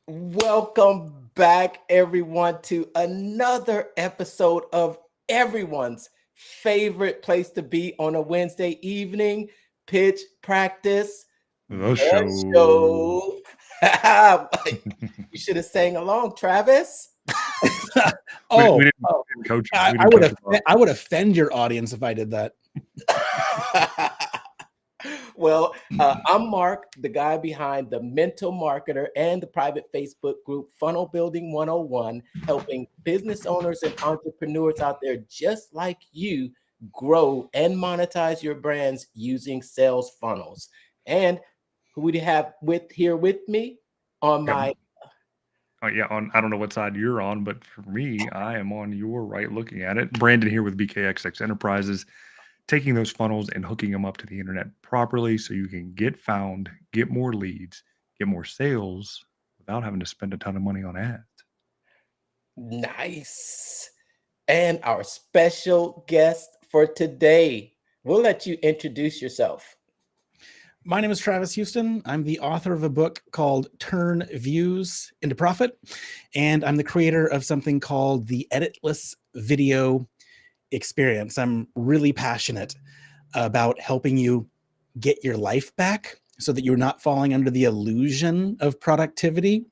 Welcome back, everyone, to another episode of everyone's favorite place to be on a Wednesday evening, Pitch Practice, The the show. show. You should have sang along, Travis. We didn't Oh, coach. I We didn't would coach him up. I would offend your audience if I did that. Well, I'm Mark, the guy behind the Mental Marketer and the private Facebook group Funnel Building 101, helping business owners and entrepreneurs out there just like you grow and monetize your brands using sales funnels. And who we have here with me on Yep. my I don't know what side you're on, but for me, I am on your right looking at it. Brandon here with BKXX Enterprises, taking those funnels and hooking them up to the internet properly so you can get found, get more leads, get more sales without having to spend a ton of money on ads. nice and our special guest for today. We'll let you introduce yourself. My name is Travis Houston. I'm the author of a book called Turn Views into Profit, and I'm the creator of something called the Editless Video Experience. I'm really passionate about helping you get your life back so that you're not falling under the illusion of productivity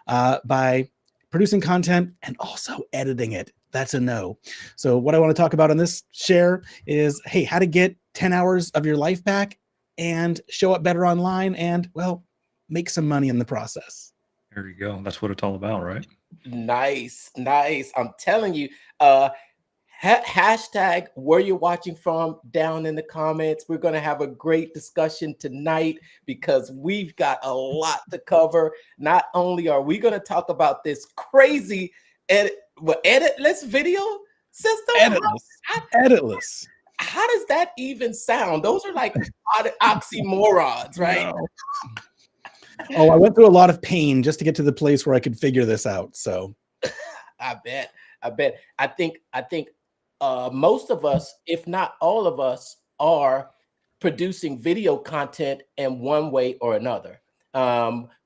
by producing content and also editing it. That's a no. So what I want to talk about in this share is, hey, how to get 10 hours of your life back and show up better online and, well, make some money in the process. There you go. That's what it's all about, right? Nice. I'm telling you, hashtag where you're watching from down in the comments. We're going to have a great discussion tonight because we've got a lot to cover. Not only are we going to talk about this crazy editless video system. Editless. How does that even sound? Those are like oxymorons, right? No. Oh, I went through a lot of pain just to get to the place where I could figure this out. So I bet. I think most of us, if not all of us, are producing video content in one way or another.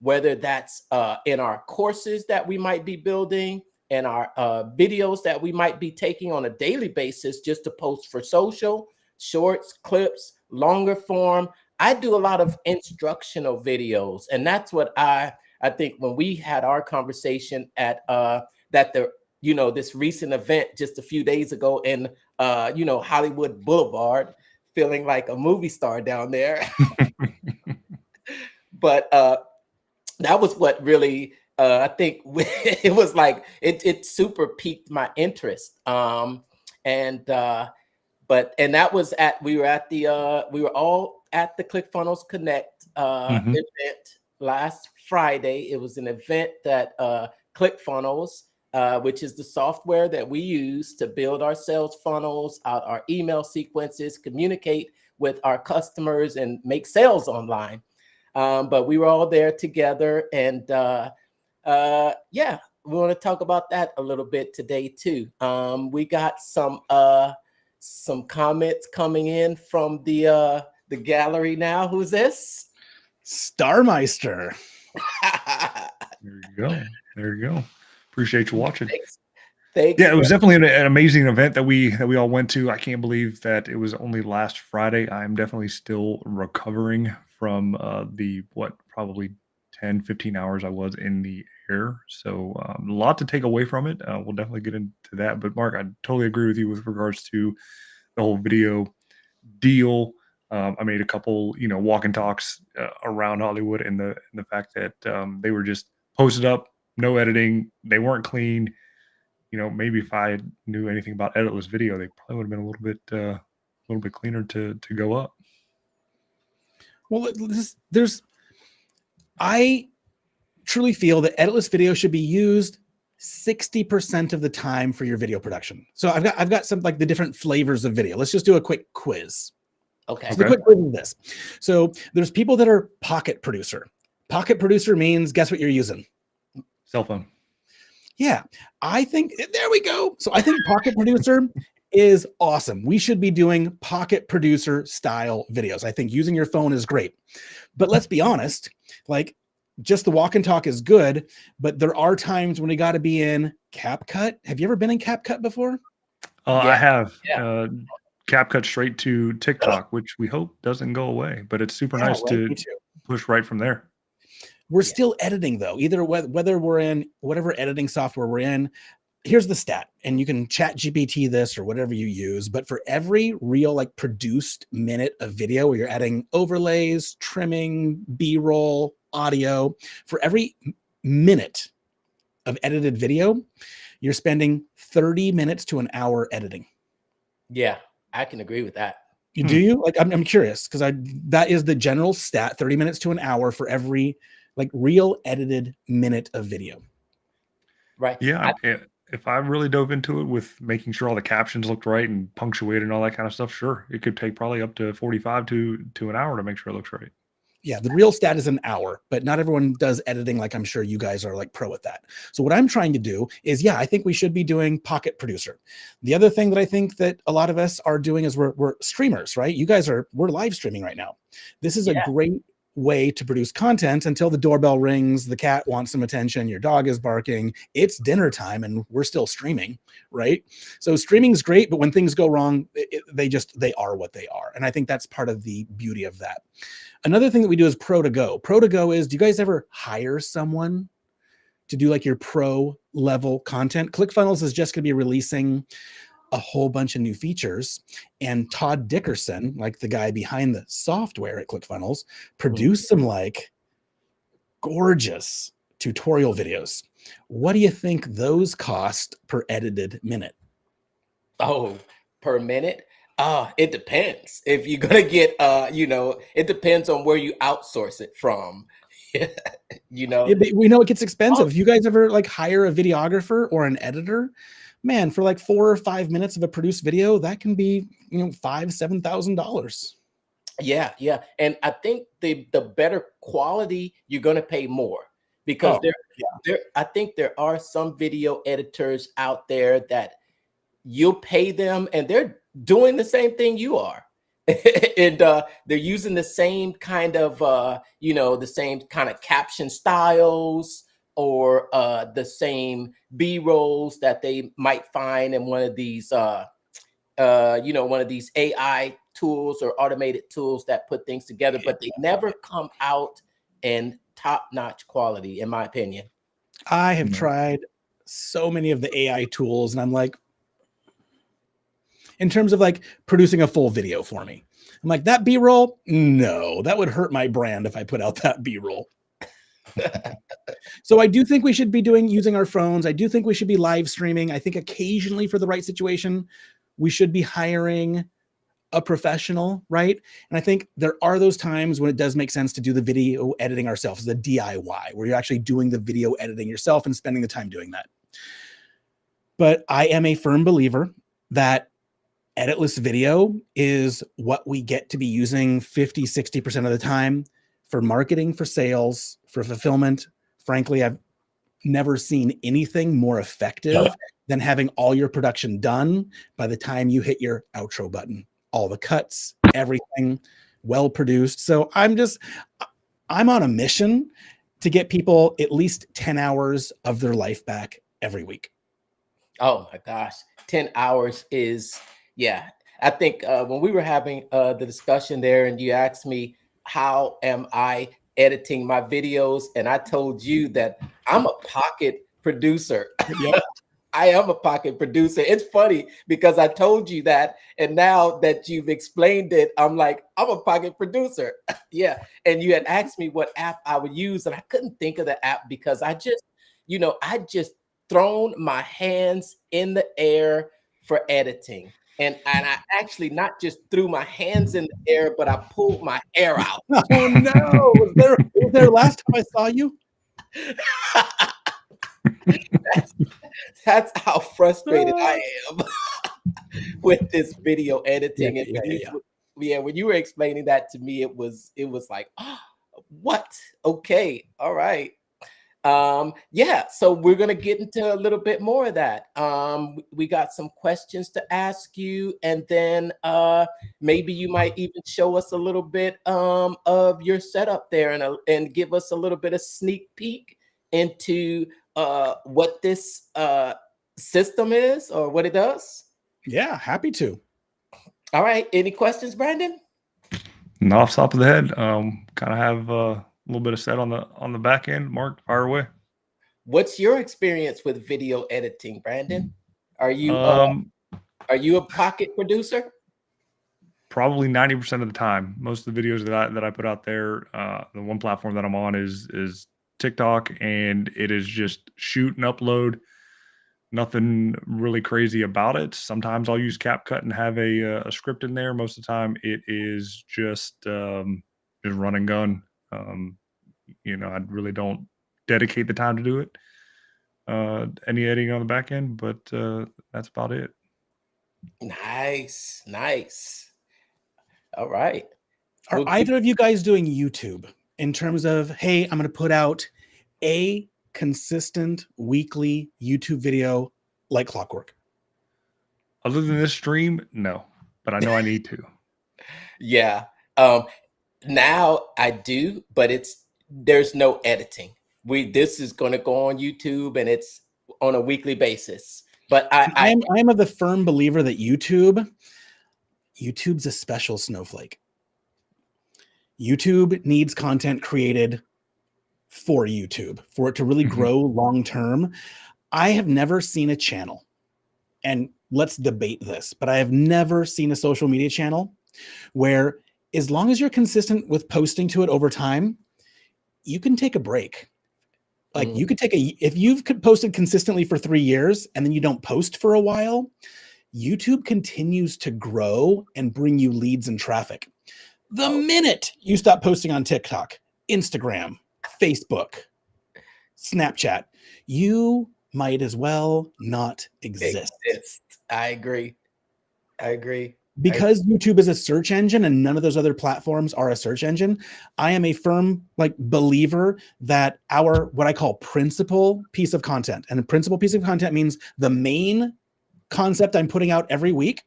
Whether that's in our courses that we might be building, and our videos that we might be taking on a daily basis just to post for social, shorts, clips, longer form. I do a lot of instructional videos. And that's what I think when we had our conversation at this recent event just a few days ago in Hollywood Boulevard, feeling like a movie star down there. But that was what really I think it was like it super piqued my interest. And that was we were all at the Clickfunnels Connect event last Friday. It was an event that Clickfunnels, which is the software that we use to build our sales funnels, out our email sequences, communicate with our customers, and make sales online. But we were all there together, and we want to talk about that a little bit today too. We got some comments coming in from the gallery now. Who's this? Starmeister. There you go. Appreciate you watching. Thanks. Yeah, it was definitely an amazing event that we all went to. I can't believe that it was only last Friday. I'm definitely still recovering from probably 10, 15 hours I was in the air. So a lot to take away from it. We'll definitely get into that. But Mark, I totally agree with you with regards to the whole video deal. I made a couple, walk and talks around Hollywood, and the fact that they were just posted up, no editing, they weren't clean. Maybe if I knew anything about editless video, they probably would have been a little bit cleaner to go up. Well, I truly feel that editless video should be used 60% of the time for your video production. So I've got some like the different flavors of video. Let's just do a quick quiz. Okay. So the quick quiz is this. So there's people that are pocket producer. Pocket producer means, guess what you're using? Cell phone. Yeah, I think, there we go. So I think pocket producer is awesome. We should be doing pocket producer style videos. I think using your phone is great. But let's be honest, like just the walk and talk is good, but there are times when we got to be in CapCut. Have you ever been in CapCut before? I have Yeah. CapCut straight to TikTok, which we hope doesn't go away, but it's super Yeah, nice right. to Me too. push right from there. We're Yeah. still editing though, either whether we're in whatever editing software we're in. Here's the stat, and you can chat GPT this or whatever you use, but for every real like produced minute of video where you're adding overlays, trimming, B-roll, audio, for every minute of edited video, you're spending 30 minutes to an hour editing. Yeah, I can agree with that. Do you? Like, I'm curious because that is the general stat, 30 minutes to an hour for every like real edited minute of video. Right. Yeah, if I really dove into it with making sure all the captions looked right and punctuated and all that kind of stuff, sure, it could take probably up to 45 to an hour to make sure it looks right. Yeah, the real stat is an hour, but not everyone does editing like I'm sure you guys are like pro at that. So what I'm trying to do is, yeah, I think we should be doing Pocket Producer. The other thing that I think that a lot of us are doing is we're streamers, right? You guys we're live streaming right now. This is a great way to produce content until the doorbell rings, the cat wants some attention, your dog is barking, it's dinner time, and we're still streaming, right? So streaming is great, but when things go wrong, they are what they are. And I think that's part of the beauty of that. Another thing that we do is pro to go. Pro to go is, do you guys ever hire someone to do like your pro level content? Clickfunnels is just going to be releasing a whole bunch of new features, and Todd Dickerson, like the guy behind the software at Clickfunnels, produced some like gorgeous tutorial videos. What do you think those cost per edited minute? Oh, per minute? It depends. If you're gonna get, it depends on where you outsource it from. We know it gets expensive. If you guys ever like hire a videographer or an editor, man, for like 4 or 5 minutes of a produced video, that can be, $5,000-$7,000. Yeah, yeah. And I think the better quality, you're gonna pay more, because I think there are some video editors out there that you'll pay them and they're doing the same thing you are. And they're using the same kind of the same kind of caption styles, or the same B-rolls that they might find in one of these one of these AI tools or automated tools that put things together, but they never come out in top-notch quality, in my opinion. I have tried so many of the AI tools, and I'm like, in terms of like producing a full video for me, I'm like, that B-roll, no, that would hurt my brand if I put out that B-roll. So I do think we should be using our phones. I do think we should be live streaming. I think occasionally, for the right situation, we should be hiring a professional, right? And I think there are those times when it does make sense to do the video editing ourselves, the DIY, where you're actually doing the video editing yourself and spending the time doing that. But I am a firm believer that editless video is what we get to be using 50-60% of the time for marketing, for sales, for fulfillment. Frankly, I've never seen anything more effective than having all your production done by the time you hit your outro button. All the cuts, everything well produced. So I'm on a mission to get people at least 10 hours of their life back every week. Oh my gosh, 10 hours is, yeah. I think when we were having the discussion there and you asked me, how am I editing my videos? And I told you that I'm a pocket producer. Yep. I am a pocket producer. It's funny because I told you that, and now that you've explained it, I'm like, I'm a pocket producer. Yeah. And you had asked me what app I would use, and I couldn't think of the app because I just thrown my hands in the air for editing. And I actually not just threw my hands in the air, but I pulled my hair out. Oh no! Was there last time I saw you? That's how frustrated I am with this video editing. When you were explaining that to me, it was like, oh, what? Okay, all right. Yeah, so we're gonna get into a little bit more of that. We got some questions to ask you, and then maybe you might even show us a little bit of your setup there, and give us a little bit of sneak peek into what this system is or what it does. Yeah, happy to. All right, any questions, Brandon? And off the top of the head, kind of have a little bit of set on the back end. Mark, fire away. What's your experience with video editing, Brandon? Are you a pocket producer? Probably 90% of the time. Most of the videos that I put out there, the one platform that I'm on is TikTok, and it is just shoot and upload. Nothing really crazy about it. Sometimes I'll use CapCut and have a script in there. Most of the time, it is just run and gun. I really don't dedicate the time to do it. Any editing on the back end, but that's about it. Nice, nice. All right. Are either of you guys doing YouTube in terms of, hey, I'm going to put out a consistent weekly YouTube video like clockwork? Other than this stream, no, but I know I need to. Yeah. Now I do, but there's no editing. This is going to go on YouTube, and it's on a weekly basis. But I'm of the firm believer that YouTube's a special snowflake. YouTube needs content created for YouTube for it to really grow long term. I have never seen a channel, and let's debate this, but I have never seen a social media channel where, as long as you're consistent with posting to it over time, you can take a break. Like you could if you've posted consistently for 3 years and then you don't post for a while, YouTube continues to grow and bring you leads and traffic. The minute you stop posting on TikTok, Instagram, Facebook, Snapchat, you might as well not exist. I agree. Because YouTube is a search engine and none of those other platforms are a search engine, I am a firm believer that what I call principal piece of content, and a principal piece of content means the main concept I'm putting out every week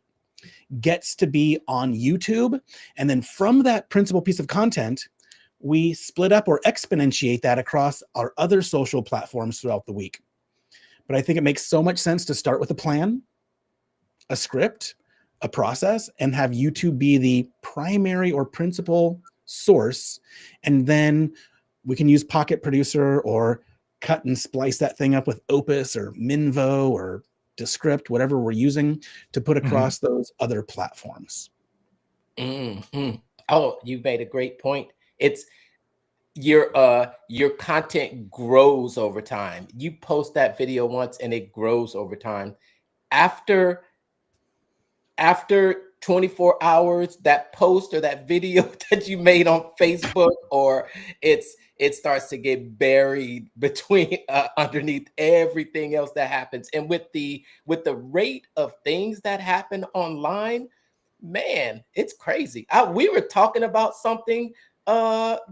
gets to be on YouTube. And then from that principal piece of content, we split up or exponentiate that across our other social platforms throughout the week. But I think it makes so much sense to start with a plan, a script, a process, and have YouTube be the primary or principal source. And then we can use Pocket Producer or cut and splice that thing up with Opus or Minvo or Descript, whatever we're using to put across those other platforms. Oh, you made a great point. It's your content grows over time. You post that video once and it grows over time. After 24 hours, that post or that video that you made on Facebook, or it starts to get buried between underneath everything else that happens. And with the rate of things that happen online, man, it's crazy. We were talking about something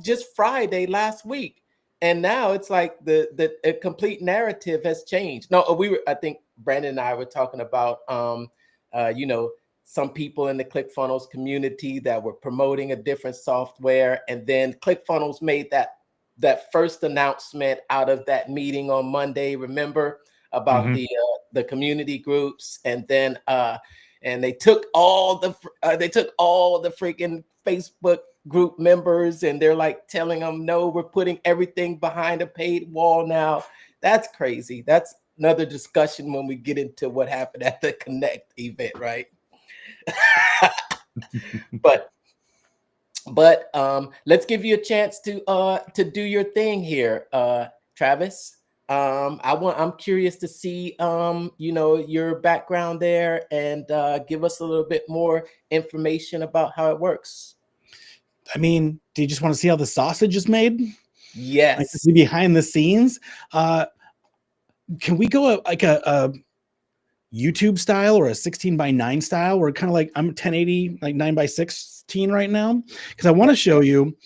just Friday last week, and now it's like the complete narrative has changed. No, I think Brandon and I were talking about some people in the Clickfunnels community that were promoting a different software, and then Clickfunnels made that first announcement out of that meeting on Monday, remember, about the community groups, and then and they took all the freaking Facebook group members, and they're like telling them, no, we're putting everything behind a paid wall now. That's crazy. That's another discussion when we get into what happened at the Connect event, right? but let's give you a chance to do your thing here, Travis. I'm curious to see your background there, and give us a little bit more information about how it works. I mean, do you just want to see how the sausage is made? Yes. Like behind the scenes. Can we go like a YouTube style or a 16:9 style? We're kind of like, I'm 1080, like 9:16 right now, because I want to show you.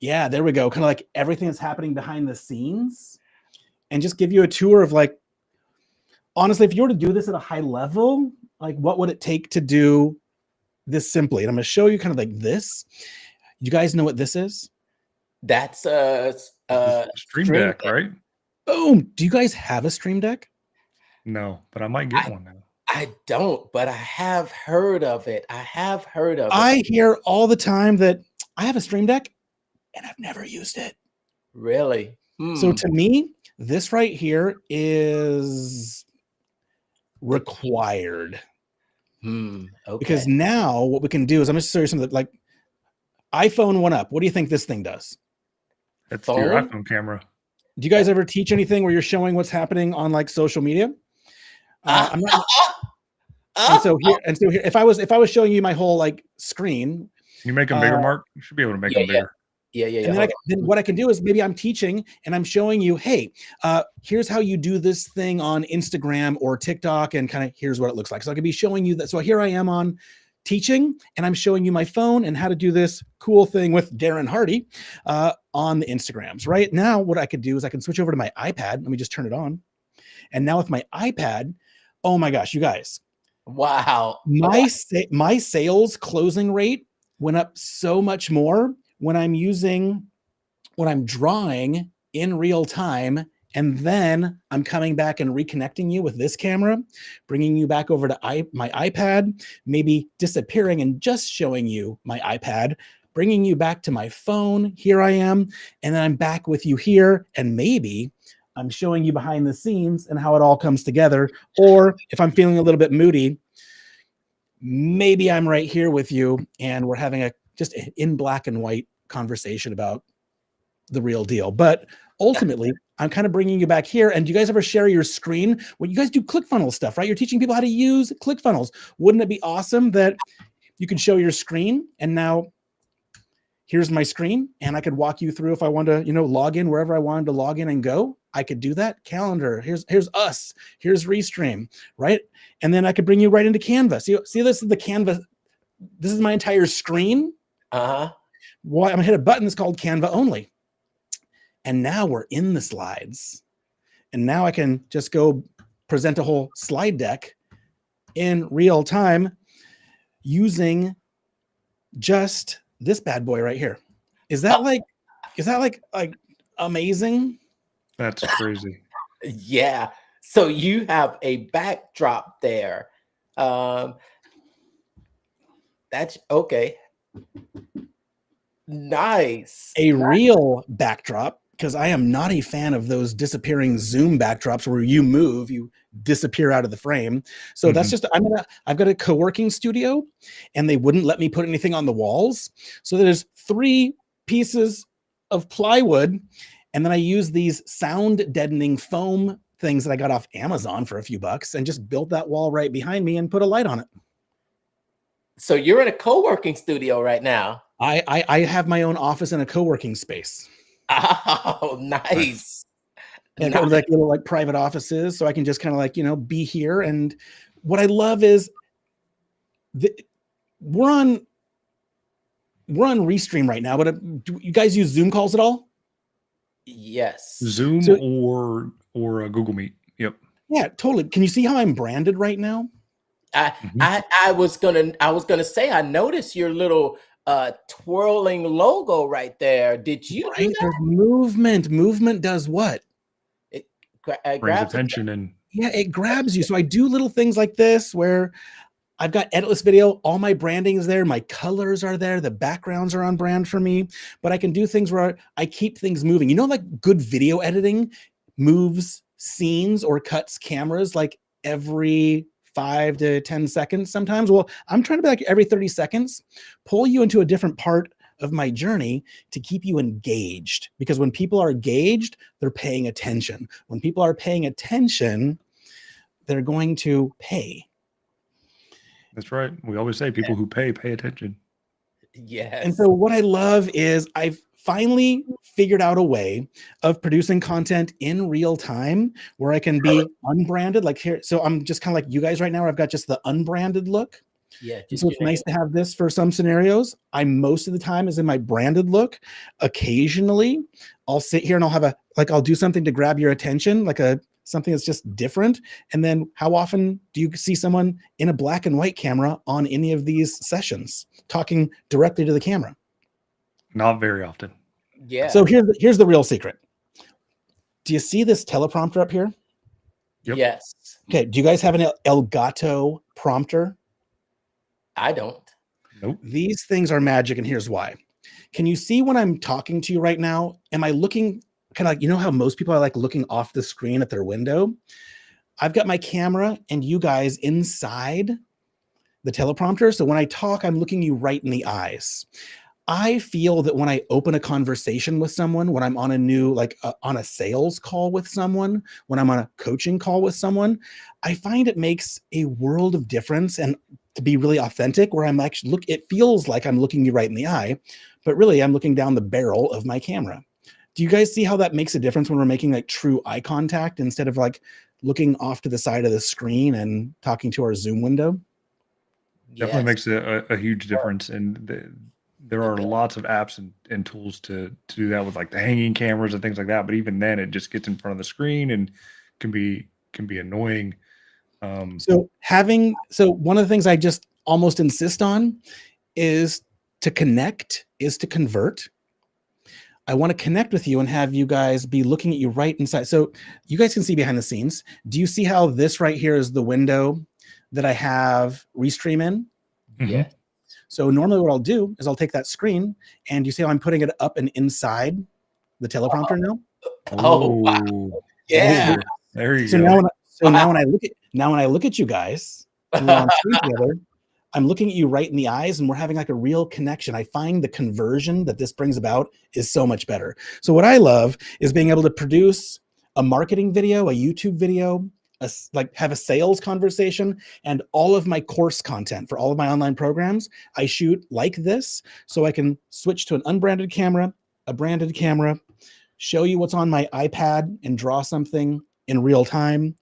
Yeah, there we go. Kind of like everything that's happening behind the scenes. and just give you a tour of like, honestly, if you were to do this at a high level, like what would it take to do this simply? And I'm going to show you kind of like this. You guys know what this is? That's Stream Deck, right? Boom. Do you guys have a Stream Deck? No, but I might get one now. I don't, but I have heard of it. I hear all the time that I have a Stream Deck and I've never used it. Really? So to me, this right here is required. Okay. Because now what we can do is, I'm going to show you something like iPhone 1UP. What do you think this thing does? That's your iPhone camera. Do you guys ever teach anything where you're showing what's happening on like social media? I'm not. And so here, if I was showing you my whole like screen, you make them bigger, Mark. You should be able to make them bigger. Yeah. And then what I can do is maybe I'm teaching and I'm showing you, hey, here's how you do this thing on Instagram or TikTok, and kind of here's what it looks like. So I could be showing you that. So here I am on teaching, and I'm showing you my phone and how to do this cool thing with Darren Hardy on the Instagrams. Right now, what I could do is I can switch over to my iPad. Let me just turn it on. And now with my iPad, oh my gosh, you guys. Wow. My sales closing rate went up so much more when I'm drawing in real time, and then I'm coming back and reconnecting you with this camera, bringing you back over to my iPad, maybe disappearing and just showing you my iPad, bringing you back to my phone. Here I am, and then I'm back with you here, and maybe I'm showing you behind the scenes and how it all comes together. Or if I'm feeling a little bit moody, maybe I'm right here with you and we're having just in black and white conversation about the real deal. But ultimately, I'm kind of bringing you back here. And do you guys ever share your screen? When you guys do Clickfunnels stuff, right? You're teaching people how to use Clickfunnels. Wouldn't it be awesome that you can show your screen, and now here's my screen, and I could walk you through if I want to, log in wherever I wanted to log in and go. I could do that. Calendar. Here's us. Here's Restream, right? And then I could bring you right into Canva. See, this is the Canva. This is my entire screen. Well, I'm gonna hit a button that's called Canva only. And now we're in the slides. And now I can just go present a whole slide deck in real time using just this bad boy right here. Is that like amazing? That's crazy. Yeah. So you have a backdrop there. That's okay. Nice. A real backdrop, because I am not a fan of those disappearing Zoom backdrops where you move, you disappear out of the frame. So that's just, I've got a co-working studio, and they wouldn't let me put anything on the walls. So there's 3 pieces of plywood, and then I use these sound deadening foam things that I got off Amazon for a few bucks, and just built that wall right behind me and put a light on it. So you're in a co-working studio right now. I have my own office and a co-working space. Oh, nice. And nice. Like little private offices, so I can just kind of be here. And what I love is we're on Restream right now, but do you guys use Zoom calls at all? Yes. Zoom or Google Meet. Yep. Yeah, totally. Can you see how I'm branded right now? I was gonna say, I noticed your little twirling logo right there. Did you do that? There's movement does what? It brings attention, and it grabs you. So I do little things like this where I've got Editless Video, all my branding is there, my colors are there, the backgrounds are on brand for me, but I can do things where I keep things moving. Like good video editing moves scenes or cuts cameras like every 5 to 10 seconds sometimes. Well, I'm trying to be like every 30 seconds, pull you into a different part of my journey to keep you engaged. Because when people are engaged, they're paying attention. When people are paying attention, they're going to pay. That's right. We always say people who pay attention. Yes. And so what I love is I've finally figured out a way of producing content in real time where I can be unbranded, like here. So I'm just kind of like you guys right now. I've got just the unbranded look. Yeah. So it's nice to have this for some scenarios. Most of the time is in my branded look. Occasionally, I'll sit here and I'll have I'll do something to grab your attention, something that's just different. And then how often do you see someone in a black and white camera on any of these sessions talking directly to the camera? Not very often. Yeah. So here's the real secret. Do you see this teleprompter up here? Yep. Yes. Okay. Do you guys have an Elgato prompter? I don't. Nope. These things are magic, and here's why. Can you see when I'm talking to you right now? Am I looking kind of like, you know how most people are like looking off the screen at their window? I've got my camera and you guys inside the teleprompter. So when I talk, I'm looking you right in the eyes. I feel that when I open a conversation with someone, when I'm on a new, on a sales call with someone, when I'm on a coaching call with someone, I find it makes a world of difference. And to be really authentic, where I'm actually it feels like I'm looking you right in the eye, but really I'm looking down the barrel of my camera. Do you guys see how that makes a difference when we're making like true eye contact instead of like looking off to the side of the screen and talking to our Zoom window? Definitely makes a huge difference. And there are lots of apps and tools to do that with like the hanging cameras and things like that. But even then, it just gets in front of the screen and can be annoying. So one of the things I just almost insist on is to connect, is to convert. I want to connect with you and have you guys be looking at you right inside. So you guys can see behind the scenes. Do you see how this right here is the window that I have Restream in? Yeah. So normally what I'll do is I'll take that screen and you see how I'm putting it up and inside the teleprompter now? Oh, wow. Yeah. There you So go. Now when I look at you guys, and we're on screen together, I'm looking at you right in the eyes and we're having like a real connection. I find the conversion that this brings about is so much better. So what I love is being able to produce a marketing video, a YouTube video, have a sales conversation, and all of my course content for all of my online programs, I shoot like this so I can switch to an unbranded camera, a branded camera, show you what's on my iPad and draw something in real time.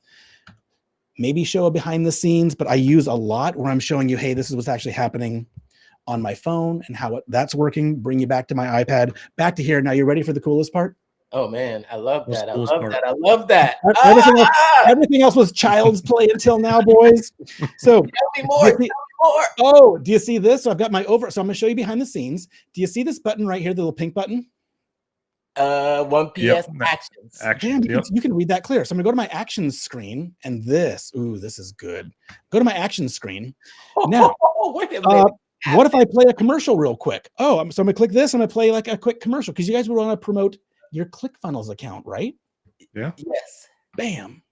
Maybe show a behind the scenes, but I use a lot where I'm showing you, hey, this is what's actually happening on my phone and how that's working. Bring you back to my iPad, back to here. Now you ready for the coolest part? Oh man, I love that. I Coolest love part? that. I love that. Everything else was child's play until now, boys. So Tell me more. Tell me more. oh, do you see this? So I've got my so I'm gonna show you behind the scenes. Do you see this button right here, the little pink button? 1PS Yep. actions. Actions. Damn, you can read that clear. So I'm gonna go to my actions screen, and this is good. Go to my actions screen. Now, wait a minute. what if I play a commercial real quick? So I'm gonna click this. I'm gonna play like a quick commercial because you guys would want to promote your Clickfunnels account, right? Yeah. Yes. Bam.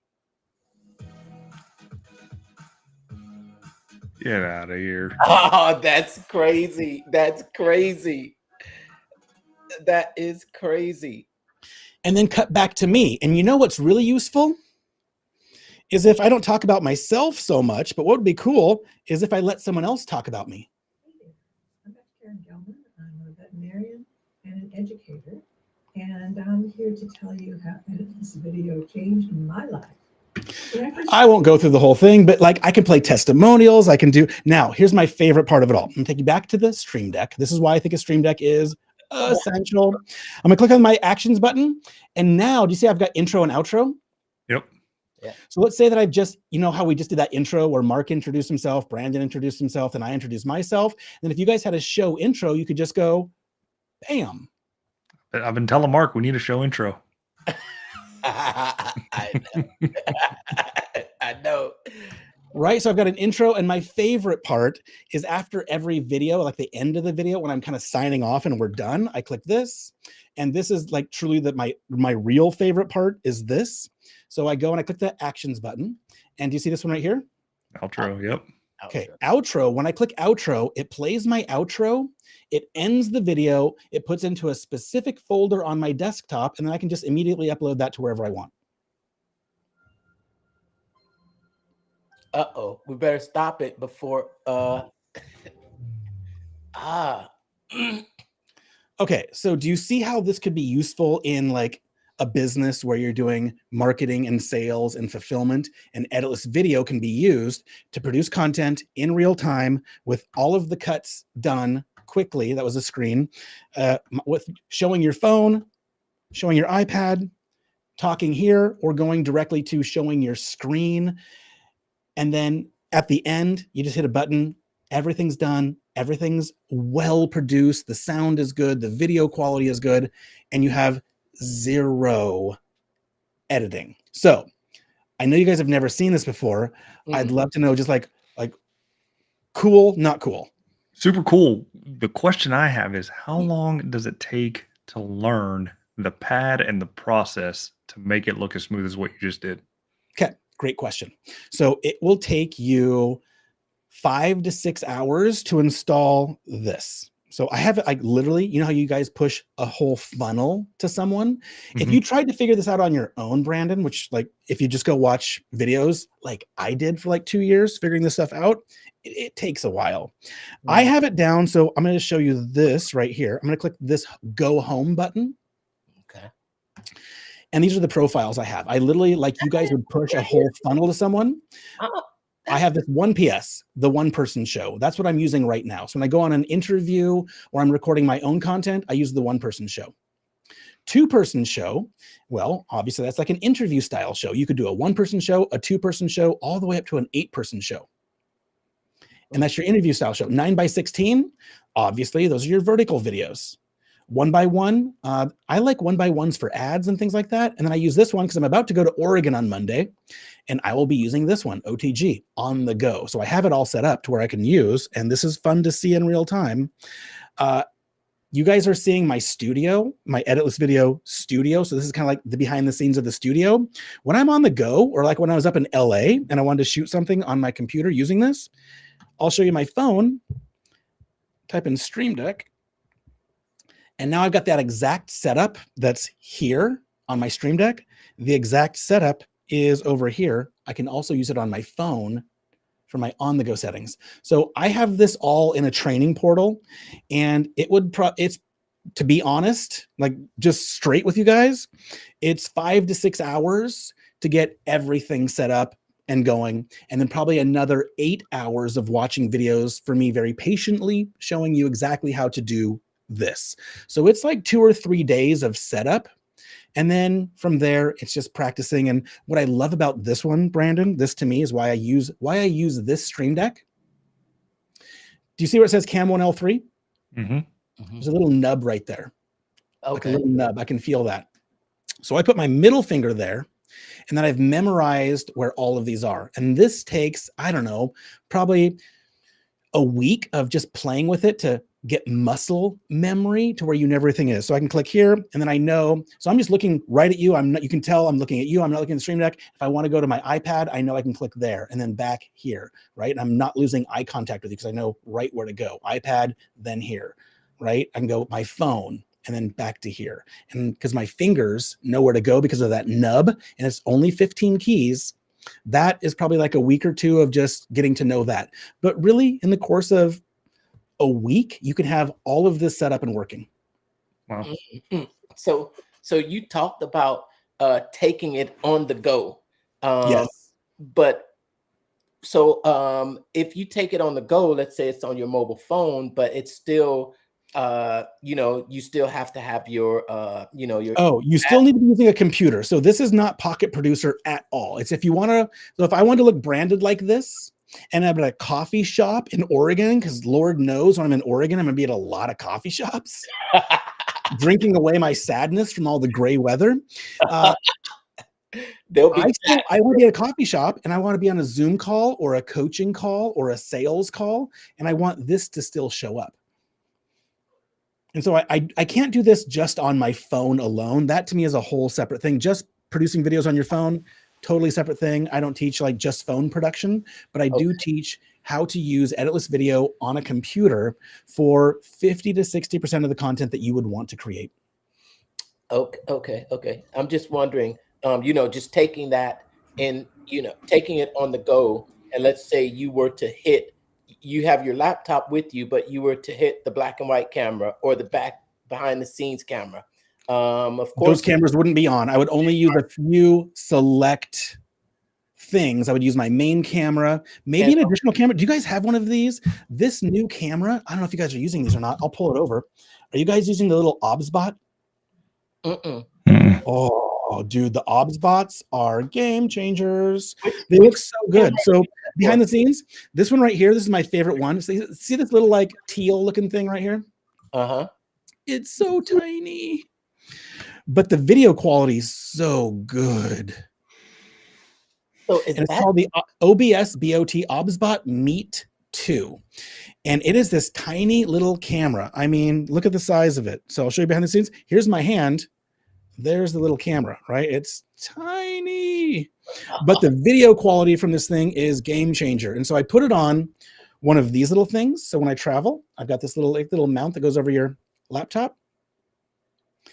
Get out of here. Oh, that's crazy. That's crazy. That is crazy. And then cut back to me. And you know what's really useful is if I don't talk about myself so much, but what would be cool is if I let someone else talk about me. I'm Dr. Karen Gelman. I'm a veterinarian and an educator, and I'm here to tell you how this video changed my life. I won't go through the whole thing, but like I can play testimonials. I can do. Now, here's my favorite part of it all. I'm gonna take you back to the Stream Deck. This is why I think a Stream Deck is essential. I'm gonna click on my actions button, and now do you see I've got intro and outro? Yep. Yeah. So let's say that I've just, you know how we just did that intro where Mark introduced himself, Brandon introduced himself, and I introduced myself. And if you guys had a show intro, you could just go, bam. I've been telling Mark we need a show intro. I know. I know. Right. So I've got an intro, and my favorite part is after every video, like the end of the video, when I'm kind of signing off and we're done, I click this. And this is like truly that my real favorite part is this. So I go and I click the actions button. And do you see this one right here? Outro. Yep. Okay. Outro. When I click outro, it plays my outro. It ends the video. It puts into a specific folder on my desktop, and then I can just immediately upload that to wherever I want. Uh-oh, we better stop it before Okay, so do you see how this could be useful in like a business where you're doing marketing and sales and fulfillment? And Editless Video can be used to produce content in real time with all of the cuts done quickly. That was a screen with showing your phone, showing your iPad, talking here, or going directly to showing your screen. And then at the end, you just hit a button. Everything's done. Everything's well produced. The sound is good. The video quality is good. And you have zero editing. So I know you guys have never seen this before. I'd love to know, just like cool, not cool. Super cool. The question I have is, how long does it take to learn the pad and the process to make it look as smooth as what you just did? Okay, great question. So it will take you 5 to 6 hours to install this. So I have it, like, literally, you know how you guys push a whole funnel to someone? If you tried to figure this out on your own, Brandon, which, like, if you just go watch videos like I did for like 2 years figuring this stuff out, it takes a while. I have it down. So I'm going to show you this right here. I'm going to click this go home button. Okay. And these are the profiles I have. I literally, like you guys would push a whole funnel to someone. I have this 1PS, the one person show. That's what I'm using right now. So when I go on an interview or I'm recording my own content, I use the one person show. 2-person show, well, obviously that's like an interview style show. You could do a 1-person show, a 2-person show, all the way up to an 8-person show. And that's your interview style show. 9x16, obviously those are your vertical videos. 1x1, I like 1x1s for ads and things like that. And then I use this one because I'm about to go to Oregon on Monday, and I will be using this one, OTG, on the go. So I have it all set up to where I can use, and this is fun to see in real time. You guys are seeing my studio, my Editless Video studio. So this is kind of like the behind the scenes of the studio. When I'm on the go, or like when I was up in LA and I wanted to shoot something on my computer using this, I'll show you my phone, type in Stream Deck. And now I've got that exact setup that's here on my Stream Deck. The exact setup is over here. I can also use it on my phone for my on-the-go settings. So I have this all in a training portal, and it's, to be honest, like just straight with you guys, it's 5 to 6 hours to get everything set up and going, and then probably another 8 hours of watching videos for me very patiently showing you exactly how to do this. So it's like 2 or 3 days of setup. And then from there, it's just practicing. And what I love about this one, Brandon, this to me is why I use this Stream Deck. Do you see where it says Cam 1L3? There's a little nub right there. Okay. Like a little nub. I can feel that. So I put my middle finger there, and then I've memorized where all of these are. And this takes, I don't know, probably a week of just playing with it to get muscle memory to where you know everything is. So I can click here, and then I know. So I'm just looking right at you. You can tell I'm looking at you. I'm not looking at the Stream Deck. If I want to go to my iPad, I know I can click there and then back here, right? And I'm not losing eye contact with you because I know right where to go. iPad, then here, right? I can go my phone and then back to here. And because my fingers know where to go because of that nub, and it's only 15 keys, that is probably like a week or two of just getting to know that. But really, in the course of a week, you can have all of this set up and working. Wow. So you talked about taking it on the go. Yes. But so if you take it on the go, let's say it's on your mobile phone, but it's still you still have to have your you still need to be using a computer. So this is not Pocket Producer at all. It's if you want to. So if I want to look branded like this, and I'm at a coffee shop in Oregon, because Lord knows when I'm in Oregon, I'm gonna be at a lot of coffee shops, drinking away my sadness from all the gray weather. I want to be at a coffee shop, and I want to be on a Zoom call or a coaching call or a sales call, and I want this to still show up. And so I can't do this just on my phone alone. That to me is a whole separate thing. Just producing videos on your phone, totally separate thing. I don't teach like just phone production, but I do teach how to use Editless Video on a computer for 50 to 60% of the content that you would want to create. Okay. I'm just wondering, just taking that and, taking it on the go. And let's say you have your laptop with you, but you were to hit the black and white camera or the behind the scenes camera. Of course, those cameras wouldn't be on. I would only use a few select things. I would use my main camera, maybe an additional camera. Do you guys have one of these? This new camera, I don't know if you guys are using these or not. I'll pull it over. Are you guys using the little OBS bot? Mm. Oh, dude, the obs bots are game changers. Which, They which look so good. So behind the scenes, this one right here, this is my favorite one. See this little like teal looking thing right here? Uh-huh. It's so tiny, but the video quality is so good. So is And it's that called the OBS BOT ObsBot Meet 2. And it is this tiny little camera. I mean, look at the size of it. So I'll show you behind the scenes. Here's my hand. There's the little camera, right? It's tiny, but the video quality from this thing is game changer. And so I put it on one of these little things. So when I travel, I've got this little mount that goes over your laptop.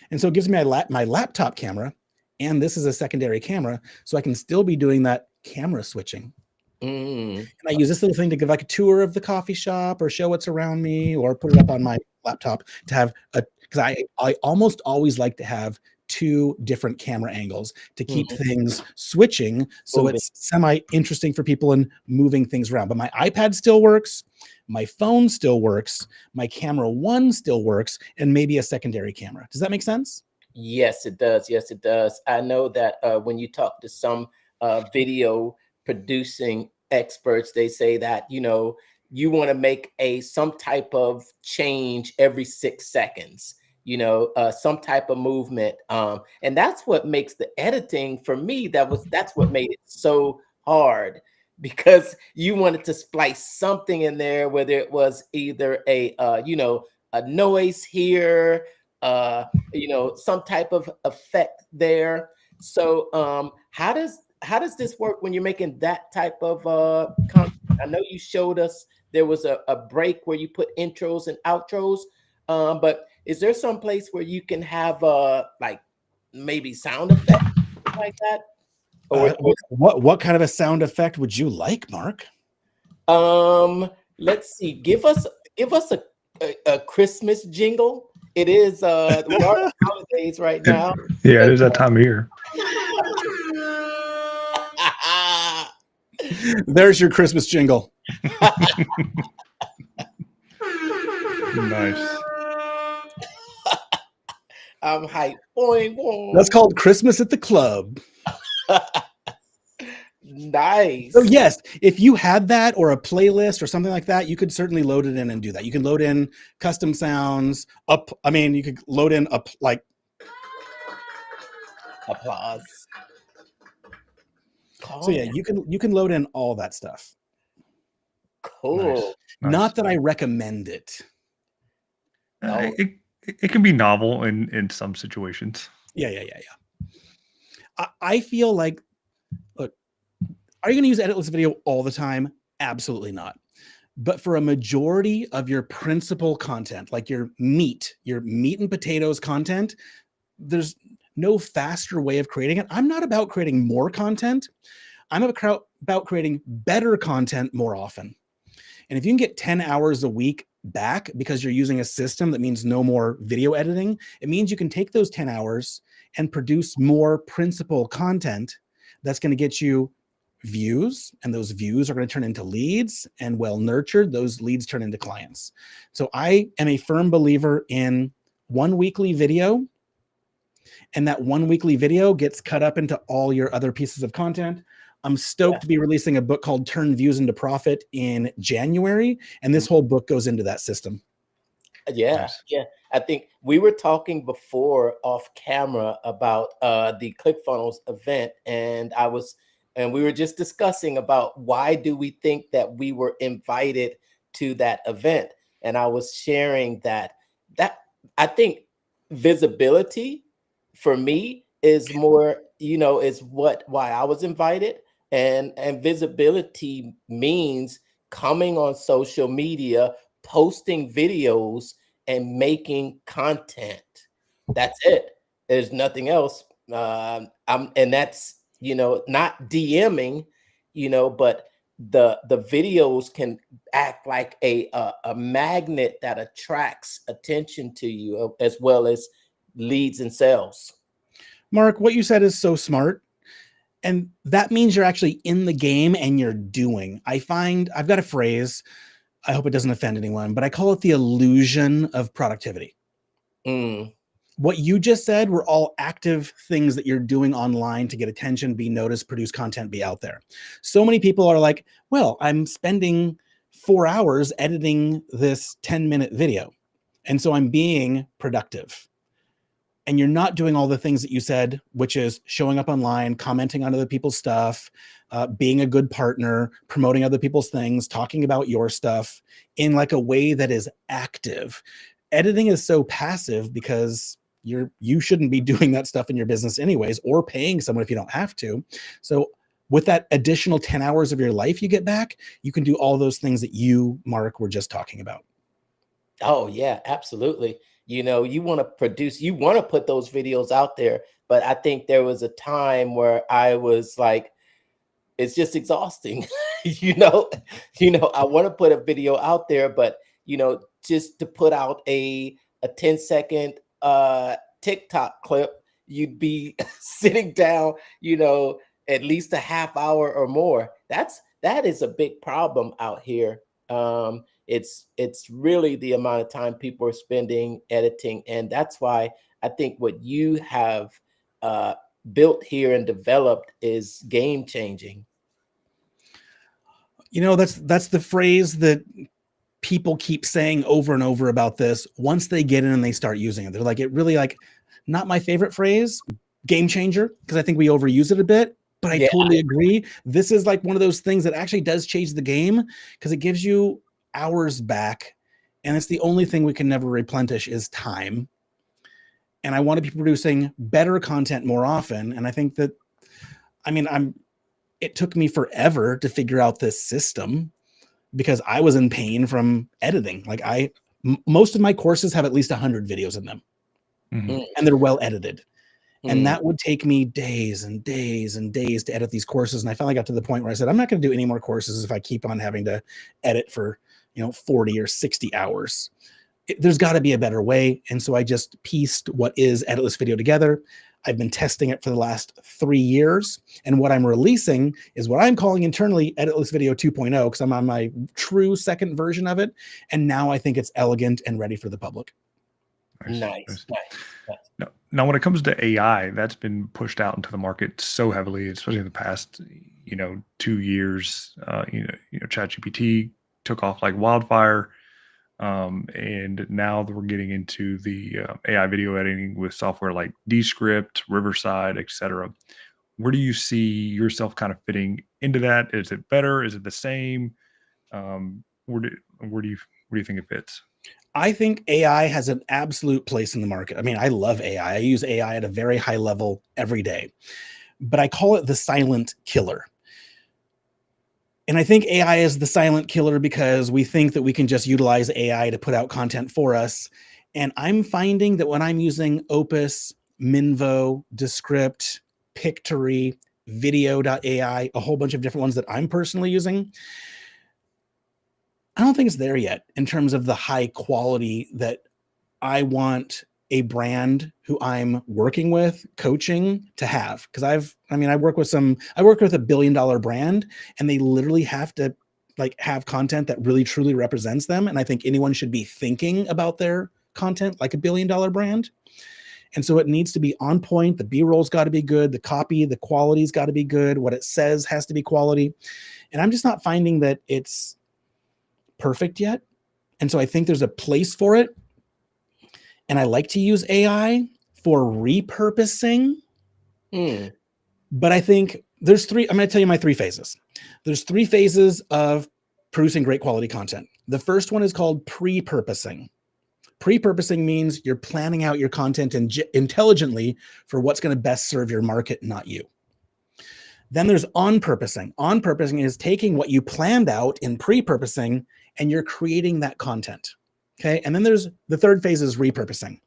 And so it gives me my laptop camera, and this is a secondary camera, so I can still be doing that camera switching. And I use this little thing to give like a tour of the coffee shop or show what's around me, or put it up on my laptop to have because I almost always like to have 2 different camera angles to keep things switching, so it's semi interesting for people and moving things around. But my iPad still works, my phone still works, my camera 1 still works, and maybe a secondary camera. Does that make sense? Yes, it does. Yes, it does. I know that when you talk to some video producing experts, they say that, you want to make some type of change every 6 seconds, some type of movement. And that's what makes the editing for me, that's what made it so hard, because you wanted to splice something in there, whether it was either a noise here, some type of effect there. So how does this work when you're making that type of content? I know you showed us there was a break where you put intros and outros, but is there some place where you can have like maybe sound effects like that? Or What kind of a sound effect would you like, Mark? let's see. Give us a Christmas jingle. It is we are in holidays right now. Yeah, it is that time of year. There's your Christmas jingle. Nice. I'm hyped. Boing, boing. That's called Christmas at the Club. Nice. So yes, if you had that or a playlist or something like that, you could certainly load it in and do that. You can load in custom sounds up. I mean, you could load in up like Applause. so. Yeah, you can load in all that stuff. Cool. Nice. Not that I recommend it. No. It can be novel in some situations. Yeah. I feel like, look, are you going to use Editless Video all the time? Absolutely not. But for a majority of your principal content, like your meat and potatoes content, there's no faster way of creating it. I'm not about creating more content. I'm about creating better content more often. And if you can get 10 hours a week back because you're using a system that means no more video editing, it means you can take those 10 hours and produce more principal content that's going to get you views, and those views are going to turn into leads, and well nurtured, those leads turn into clients. So I am a firm believer in 1 weekly video, and that 1 weekly video gets cut up into all your other pieces of content. I'm stoked to be releasing a book called Turn Views into Profit in January, and this whole book goes into that system. Yeah, Nice. yeah. I think we were talking before off camera about the Clickfunnels event, and we were just discussing about why do we think that we were invited to that event. And I was sharing that I think visibility for me is more, is why I was invited. And visibility means coming on social media, posting videos, and making content. That's it. There's nothing else. And that's, not DMing, but the videos can act like a magnet that attracts attention to you, as well as leads and sales. Mark, what you said is so smart. And that means you're actually in the game and you're doing. I've got a phrase, I hope it doesn't offend anyone, but I call it the illusion of productivity. what you just said were all active things that you're doing online to get attention, be noticed, produce content, be out there. So many people are like, well, I'm spending 4 hours editing this 10-minute video, and so I'm being productive. And you're not doing all the things that you said, which is showing up online, commenting on other people's stuff, being a good partner, promoting other people's things, talking about your stuff in like a way that is active. Editing is so passive because you shouldn't be doing that stuff in your business anyways, or paying someone if you don't have to. So with that additional 10 hours of your life you get back, you can do all those things that you, Mark, were just talking about. Oh yeah, absolutely. You know, you want to produce, you want to put those videos out there, but I think there was a time where I was like, it's just exhausting. you know, I want to put a video out there, but just to put out a 10-second TikTok clip, you'd be sitting down, at least a half hour or more. That is a big problem out here. It's really the amount of time people are spending editing, and that's why I think what you have built here and developed is game changing. That's the phrase that people keep saying over and over about this. Once they get in and they start using it, they're like, it really, like, not my favorite phrase, game changer, because I think we overuse it a bit. But I totally agree. This is like one of those things that actually does change the game, because it gives you hours back, and it's the only thing we can never replenish is time. And I want to be producing better content more often. And I think that, it took me forever to figure out this system because I was in pain from editing. Like most of my courses have at least 100 videos in them, and they're well edited. And that would take me days and days and days to edit these courses. And I finally got to the point where I said, I'm not going to do any more courses if I keep on having to edit for, 40 or 60 hours. There's got to be a better way. And so I just pieced what is Editless Video together. I've been testing it for the last 3 years. And what I'm releasing is what I'm calling internally Editless Video 2.0, because I'm on my true second version of it. And now I think it's elegant and ready for the public. Nice. Now, when it comes to AI, that's been pushed out into the market so heavily, especially in the past, 2 years. ChatGPT took off like wildfire, and now that we're getting into the AI video editing with software like Descript, Riverside, etc. Where do you see yourself kind of fitting into that? Is it better? Is it the same? Where do you think it fits? I think AI has an absolute place in the market. I love AI. I use AI at a very high level every day, but I call it the silent killer. And I think AI is the silent killer because we think that we can just utilize AI to put out content for us. And I'm finding that when I'm using Opus, Minvo, Descript, Pictory, Video.ai, a whole bunch of different ones that I'm personally using, I don't think it's there yet in terms of the high quality that I want a brand who I'm working with, coaching, to have. Because I work with a $1 billion brand, and they literally have to have content that really truly represents them. And I think anyone should be thinking about their content like $1 billion brand. And so it needs to be on point. The B-roll's got to be good. The copy, the quality's got to be good. What it says has to be quality. And I'm just not finding that it's perfect yet. And so I think there's a place for it. And I like to use AI for repurposing. But I think there's I'm going to tell you my 3 phases. There's 3 phases of producing great quality content. The first one is called pre-purposing. Pre-purposing means you're planning out your content intelligently for what's going to best serve your market, not you. Then there's on-purposing. On-purposing is taking what you planned out in pre-purposing and you're creating that content. Okay. And then there's the third phase is repurposing.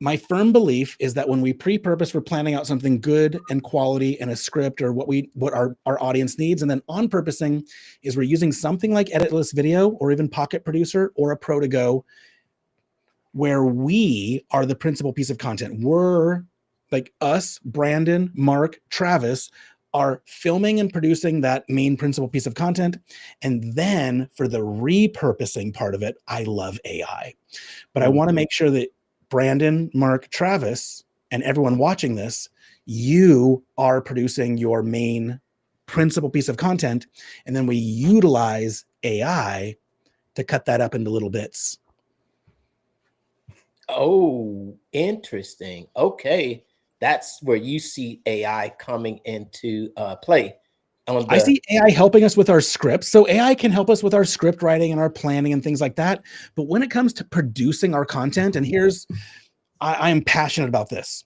My firm belief is that when we pre-purpose, we're planning out something good and quality and a script or what our audience needs. And then on-purposing is we're using something like Editless Video or even Pocket Producer or a Pro to Go, where we are the principal piece of content. We're like us, Brandon, Mark, Travis, are filming and producing that main principal piece of content. And then for the repurposing part of it, I love AI. But I want to make sure that Brandon, Mark, Travis, and everyone watching this, you are producing your main principal piece of content, and then we utilize AI to cut that up into little bits. Oh, interesting. Okay. That's where you see AI coming into play. I see AI helping us with our scripts. So AI can help us with our script writing and our planning and things like that. But when it comes to producing our content, and I am passionate about this.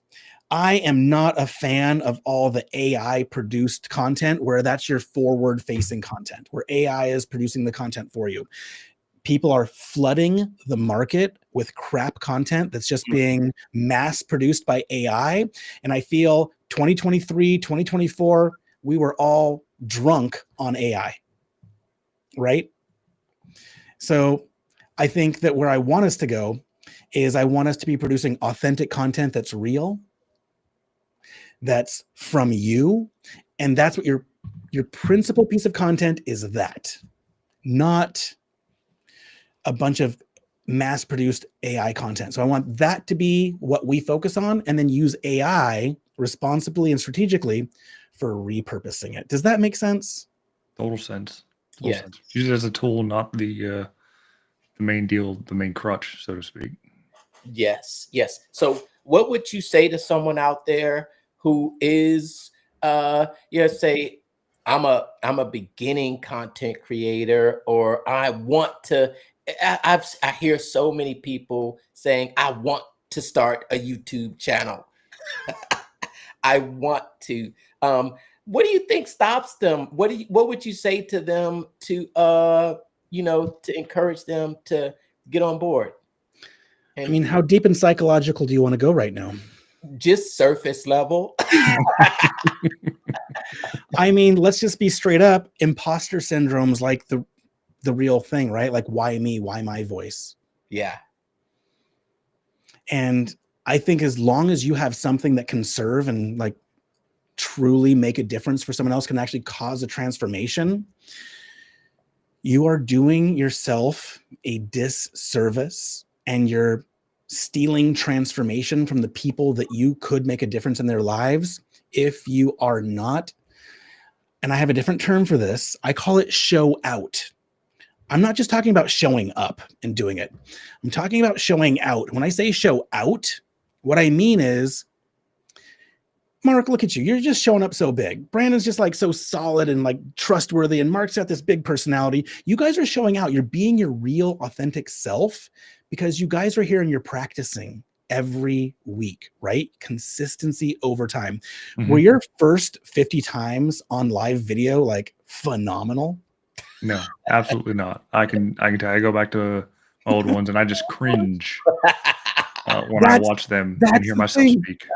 I am not a fan of all the AI produced content where that's your forward facing content, where AI is producing the content for you. People are flooding the market with crap content that's just being mass produced by AI. And I feel 2023, 2024, we were all drunk on AI, right? So I think that where I want us to go is I want us to be producing authentic content that's real, that's from you. And that's what your principal piece of content is, that, not a bunch of mass-produced AI content. So I want that to be what we focus on, and then use AI responsibly and strategically for repurposing it. Does that make sense? Total sense. Yeah. Use it as a tool, not the main deal, the main crutch, so to speak. Yes. Yes. So what would you say to someone out there who is, say, I'm a beginning content creator, or I want to, I hear so many people saying, I want to start a YouTube channel. I want to, what do you think stops them? What would you say to them to, to encourage them to get on board? I mean, how deep and psychological do you want to go right now? Just surface level. I mean, let's just be straight up. Imposter syndrome's like the real thing, right? Like, why me? Why my voice? Yeah. And I think as long as you have something that can serve and like truly make a difference for someone else, can actually cause a transformation, you are doing yourself a disservice, and you're stealing transformation from the people that you could make a difference in their lives if you are not. And I have a different term for this. I call it show out. I'm not just talking about showing up and doing it. I'm talking about showing out. When I say show out, what I mean is, Mark, look at you. You're just showing up so big. Brandon's just like so solid and like trustworthy. And Mark's got this big personality. You guys are showing out. You're being your real, authentic self because you guys are here and you're practicing every week, right? Consistency over time. Were your first 50 times on live video like phenomenal? No, absolutely not. I can tell you, I go back to old ones and I just cringe when I watch them and hear myself speak.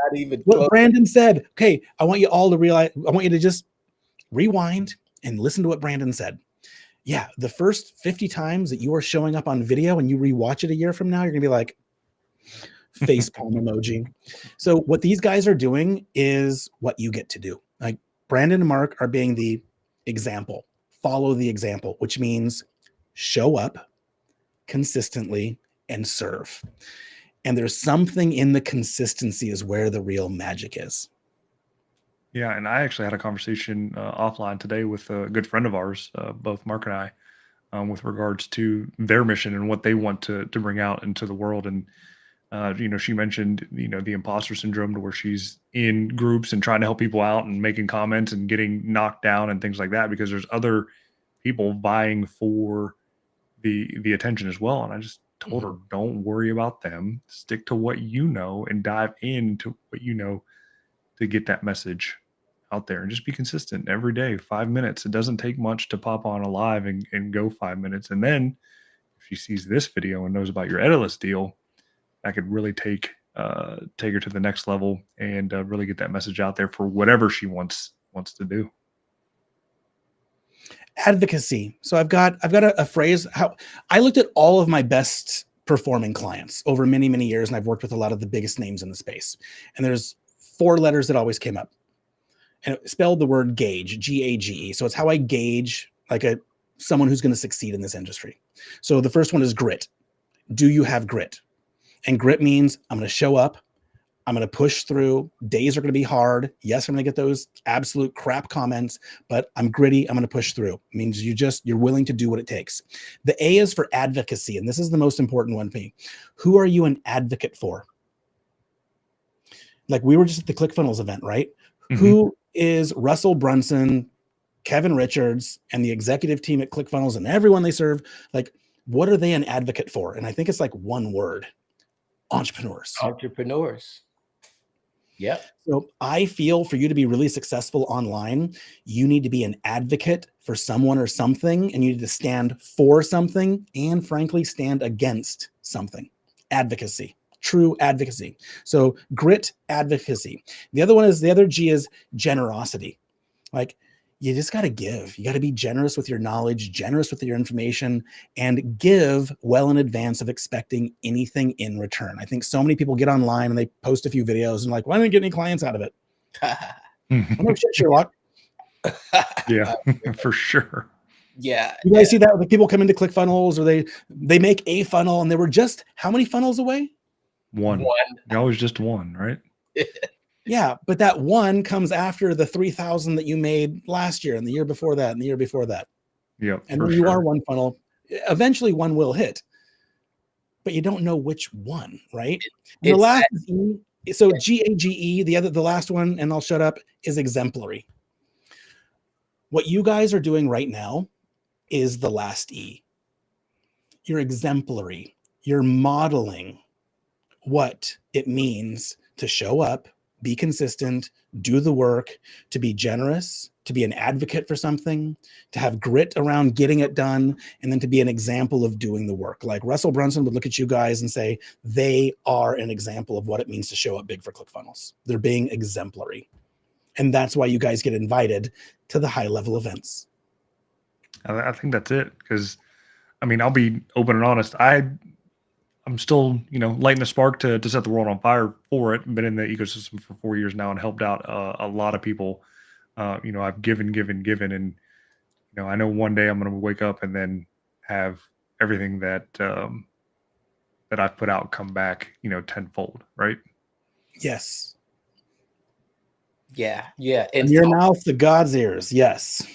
What Brandon said. Okay, I want you all to realize, I want you to just rewind and listen to what Brandon said. Yeah, the first 50 times that you are showing up on video and you rewatch it a year from now, you're gonna be like, facepalm emoji. So what these guys are doing is what you get to do. Like Brandon and Mark are being the example. Follow the example, which means show up consistently and serve. And there's something in the consistency is where the real magic is. Yeah, and I actually had a conversation offline today with a good friend of ours, both Mark and I, with regards to their mission and what they want to bring out into the world. And she mentioned, the imposter syndrome, to where she's in groups and trying to help people out and making comments and getting knocked down and things like that, because there's other people vying for the attention as well. And I just told her, don't worry about them. Stick to what you know and dive into what you know to get that message out there, and just be consistent every day, 5 minutes. It doesn't take much to pop on a live and go 5 minutes. And then if she sees this video and knows about your Editless deal, that could really take her to the next level and really get that message out there for whatever she wants to do. Advocacy. So I've got a phrase. How I looked at all of my best performing clients over many, many years, and I've worked with a lot of the biggest names in the space. And there's 4 letters that always came up, and it spelled the word gauge, G-A-G-E. So it's how I gauge like someone who's going to succeed in this industry. So the first one is grit. Do you have grit? And grit means I'm going to show up. I'm going to push through. Days are going to be hard. Yes, I'm going to get those absolute crap comments, but I'm gritty. I'm going to push through. It means you're willing to do what it takes. The A is for advocacy. And this is the most important one for me. Who are you an advocate for? Like we were just at the Clickfunnels event, right? Mm-hmm. Who is Russell Brunson, Kevin Richards, and the executive team at Clickfunnels and everyone they serve? Like, what are they an advocate for? And I think it's like one word: entrepreneurs. Entrepreneurs. Yep. So I feel for you to be really successful online, you need to be an advocate for someone or something, and you need to stand for something and frankly stand against something. Advocacy, true advocacy. So grit, advocacy. The other G is generosity. Like you just got to give. You got to be generous with your knowledge, generous with your information, and give well in advance of expecting anything in return. I think so many people get online and they post a few videos and like, why didn't I get any clients out of it? I'm like, shit, Sherlock. Yeah, for sure. Yeah. You guys see that when people come into Clickfunnels or they make a funnel and they were just how many funnels away? One. Always just one, right? Yeah, but that one comes after the 3,000 that you made last year and the year before that and the year before that. Yeah, and then you are one funnel. Eventually, one will hit, but you don't know which one, right? And the last is E. So GAGE, the last one, and I'll shut up, is exemplary. What you guys are doing right now is the last E. You're exemplary. You're modeling what it means to show up, be consistent, do the work, to be generous, to be an advocate for something, to have grit around getting it done, and then to be an example of doing the work. Like Russell Brunson would look at you guys and say, they are an example of what it means to show up big for Clickfunnels. They're being exemplary. And that's why you guys get invited to the high level events. I think that's it. Because, I mean, I'll be open and honest. I'm still, lighting the spark to set the world on fire for it. Been in the ecosystem for 4 years now and helped out a lot of people. I've given, and I know one day I'm going to wake up and then have everything that that I've put out come back, tenfold, right? Yes. Yeah. In your mouth, the God's ears. Yes.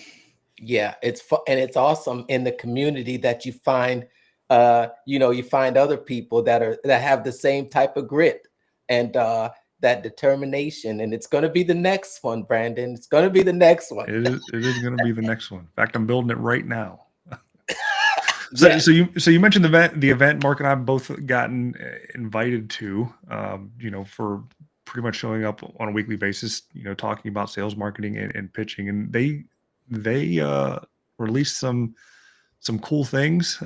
Yeah, it's and it's awesome in the community that you find. You find other people that have the same type of grit and that determination, and it's going to be the next one, Brandon. It's going to be the next one. It is going to be the next one. In fact, I'm building it right now. So you mentioned the event Mark and I have both gotten invited to, for pretty much showing up on a weekly basis, talking about sales, marketing, and pitching, and they released some cool things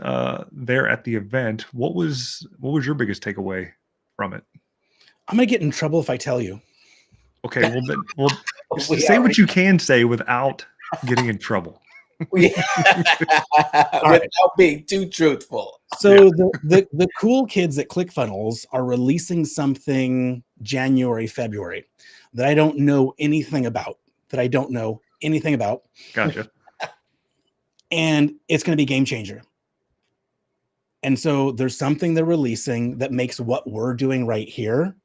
there at the event. What was your biggest takeaway from it? I'm gonna get in trouble if I tell you. Okay, say what you can say without getting in trouble. Without being too truthful. So the cool kids at Clickfunnels are releasing something January, February that I don't know anything about. Gotcha. And it's going to be game changer. And so there's something they're releasing that makes what we're doing right here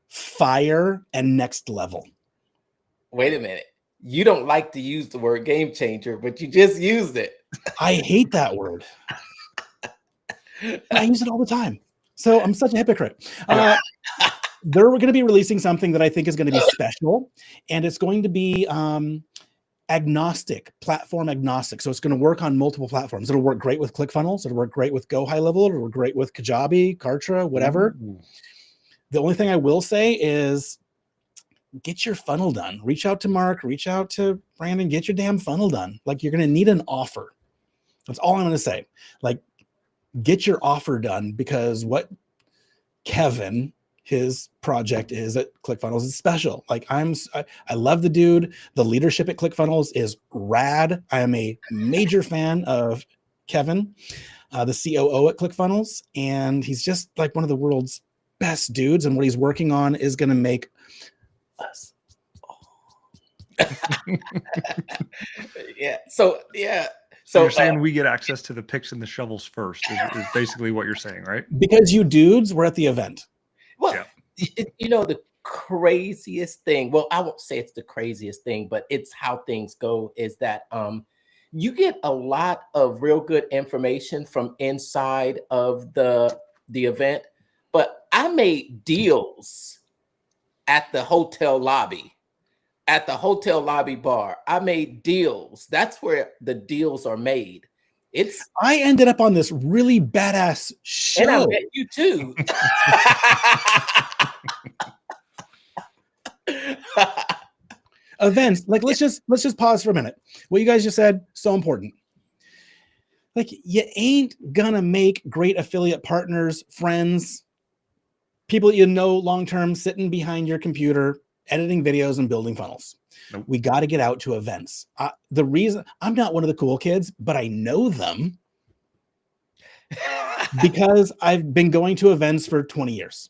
fire and next level. Wait a minute. You don't like to use the word game changer, but you just used it. I hate that word. I use it all the time. So I'm such a hypocrite. They're going to be releasing something that I think is going to be special, and it's going to be platform agnostic. So it's going to work on multiple platforms. It'll work great with Clickfunnels. It'll work great with Go High Level. It'll work great with Kajabi, Kartra, whatever. Ooh. The only thing I will say is get your funnel done. Reach out to Mark, reach out to Brandon, get your damn funnel done. Like, you're going to need an offer. That's all I'm going to say. Like, get your offer done, because what Kevin, his project is at Clickfunnels is special. Like, I love the dude. The leadership at Clickfunnels is rad. I am a major fan of Kevin, the COO at Clickfunnels, and he's just like one of the world's best dudes. And what he's working on is going to make us. Yeah. So So So you're saying we get access to the picks and the shovels first is basically what you're saying, right? Because you dudes were at the event. well, Yeah. you know, the craziest thing, well, I won't say it's the craziest thing, but it's how things go, is that you get a lot of real good information from inside of the event, but I made deals at the hotel lobby. At the hotel lobby bar, I made deals. That's where the deals are made. It's I ended up on this really badass and I show. met you too. Events. Like, let's just pause for a minute. What you guys just said, so important. Like, you ain't gonna make great affiliate partners, friends, people you know long-term sitting behind your computer, editing videos and building funnels. Nope. We got to get out to events. The reason I'm not one of the cool kids, but I know them because I've been going to events for 20 years.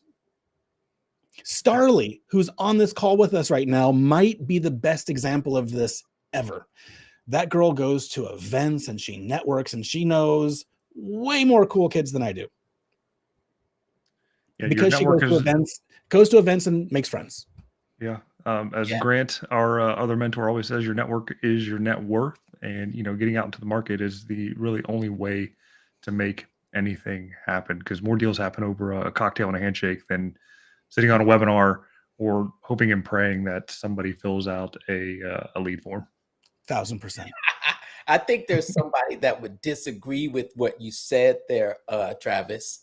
Starly, who's on this call with us right now, might be the best example of this ever. That girl goes to events and she networks and she knows way more cool kids than I do. Yeah, Because she goes to events and makes friends. Yeah. As Yeah. Grant, our other mentor, always says, your network is your net worth, and getting out into the market is the really only way to make anything happen, because more deals happen over a cocktail and a handshake than sitting on a webinar or hoping and praying that somebody fills out a lead form. 1000%. I think there's somebody that would disagree with what you said there, Travis.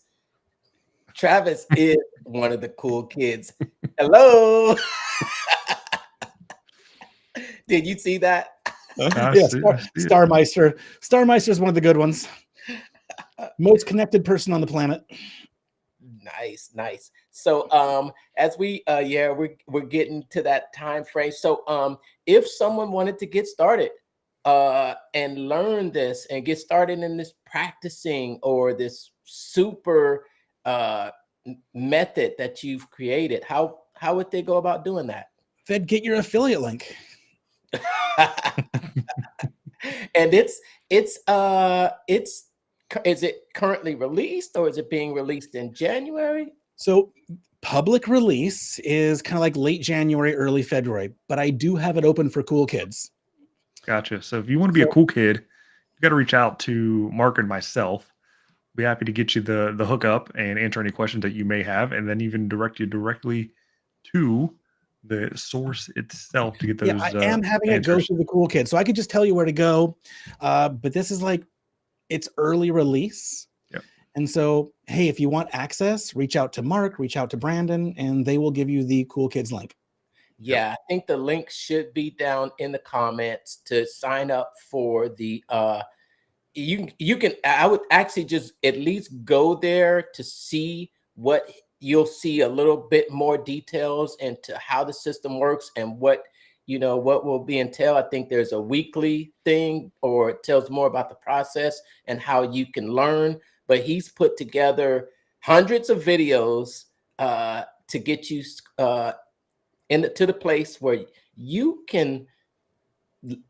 Travis is one of the cool kids. Hello. Did you see that? Yeah, Starmeister. Starmeister is one of the good ones. Most connected person on the planet. Nice. So as we we're getting to that time frame. So if someone wanted to get started and learn this and get started in this practicing or this super method that you've created, how would they go about doing that? They'd get your affiliate link. And is it currently released, or is it being released in January? So public release is kind of like late January, early February, but I do have it open for cool kids. Gotcha. So if you want to be a cool kid, you got to reach out to Mark and myself. Be happy to get you the hookup and answer any questions that you may have, and then even direct you directly to the source itself to get those. Yeah, I am having it go through the cool kids, so I could just tell you where to go. But this is like, it's early release. Yep. And so, hey, if you want access, reach out to Mark, reach out to Brandon, and they will give you the cool kids link. Yeah, I think the link should be down in the comments to sign up for the you can I would actually just at least go there to see what you'll see a little bit more details into how the system works and what will be entailed. I think there's a weekly thing, or it tells more about the process and how you can learn. But he's put together hundreds of videos to get you to the place where you can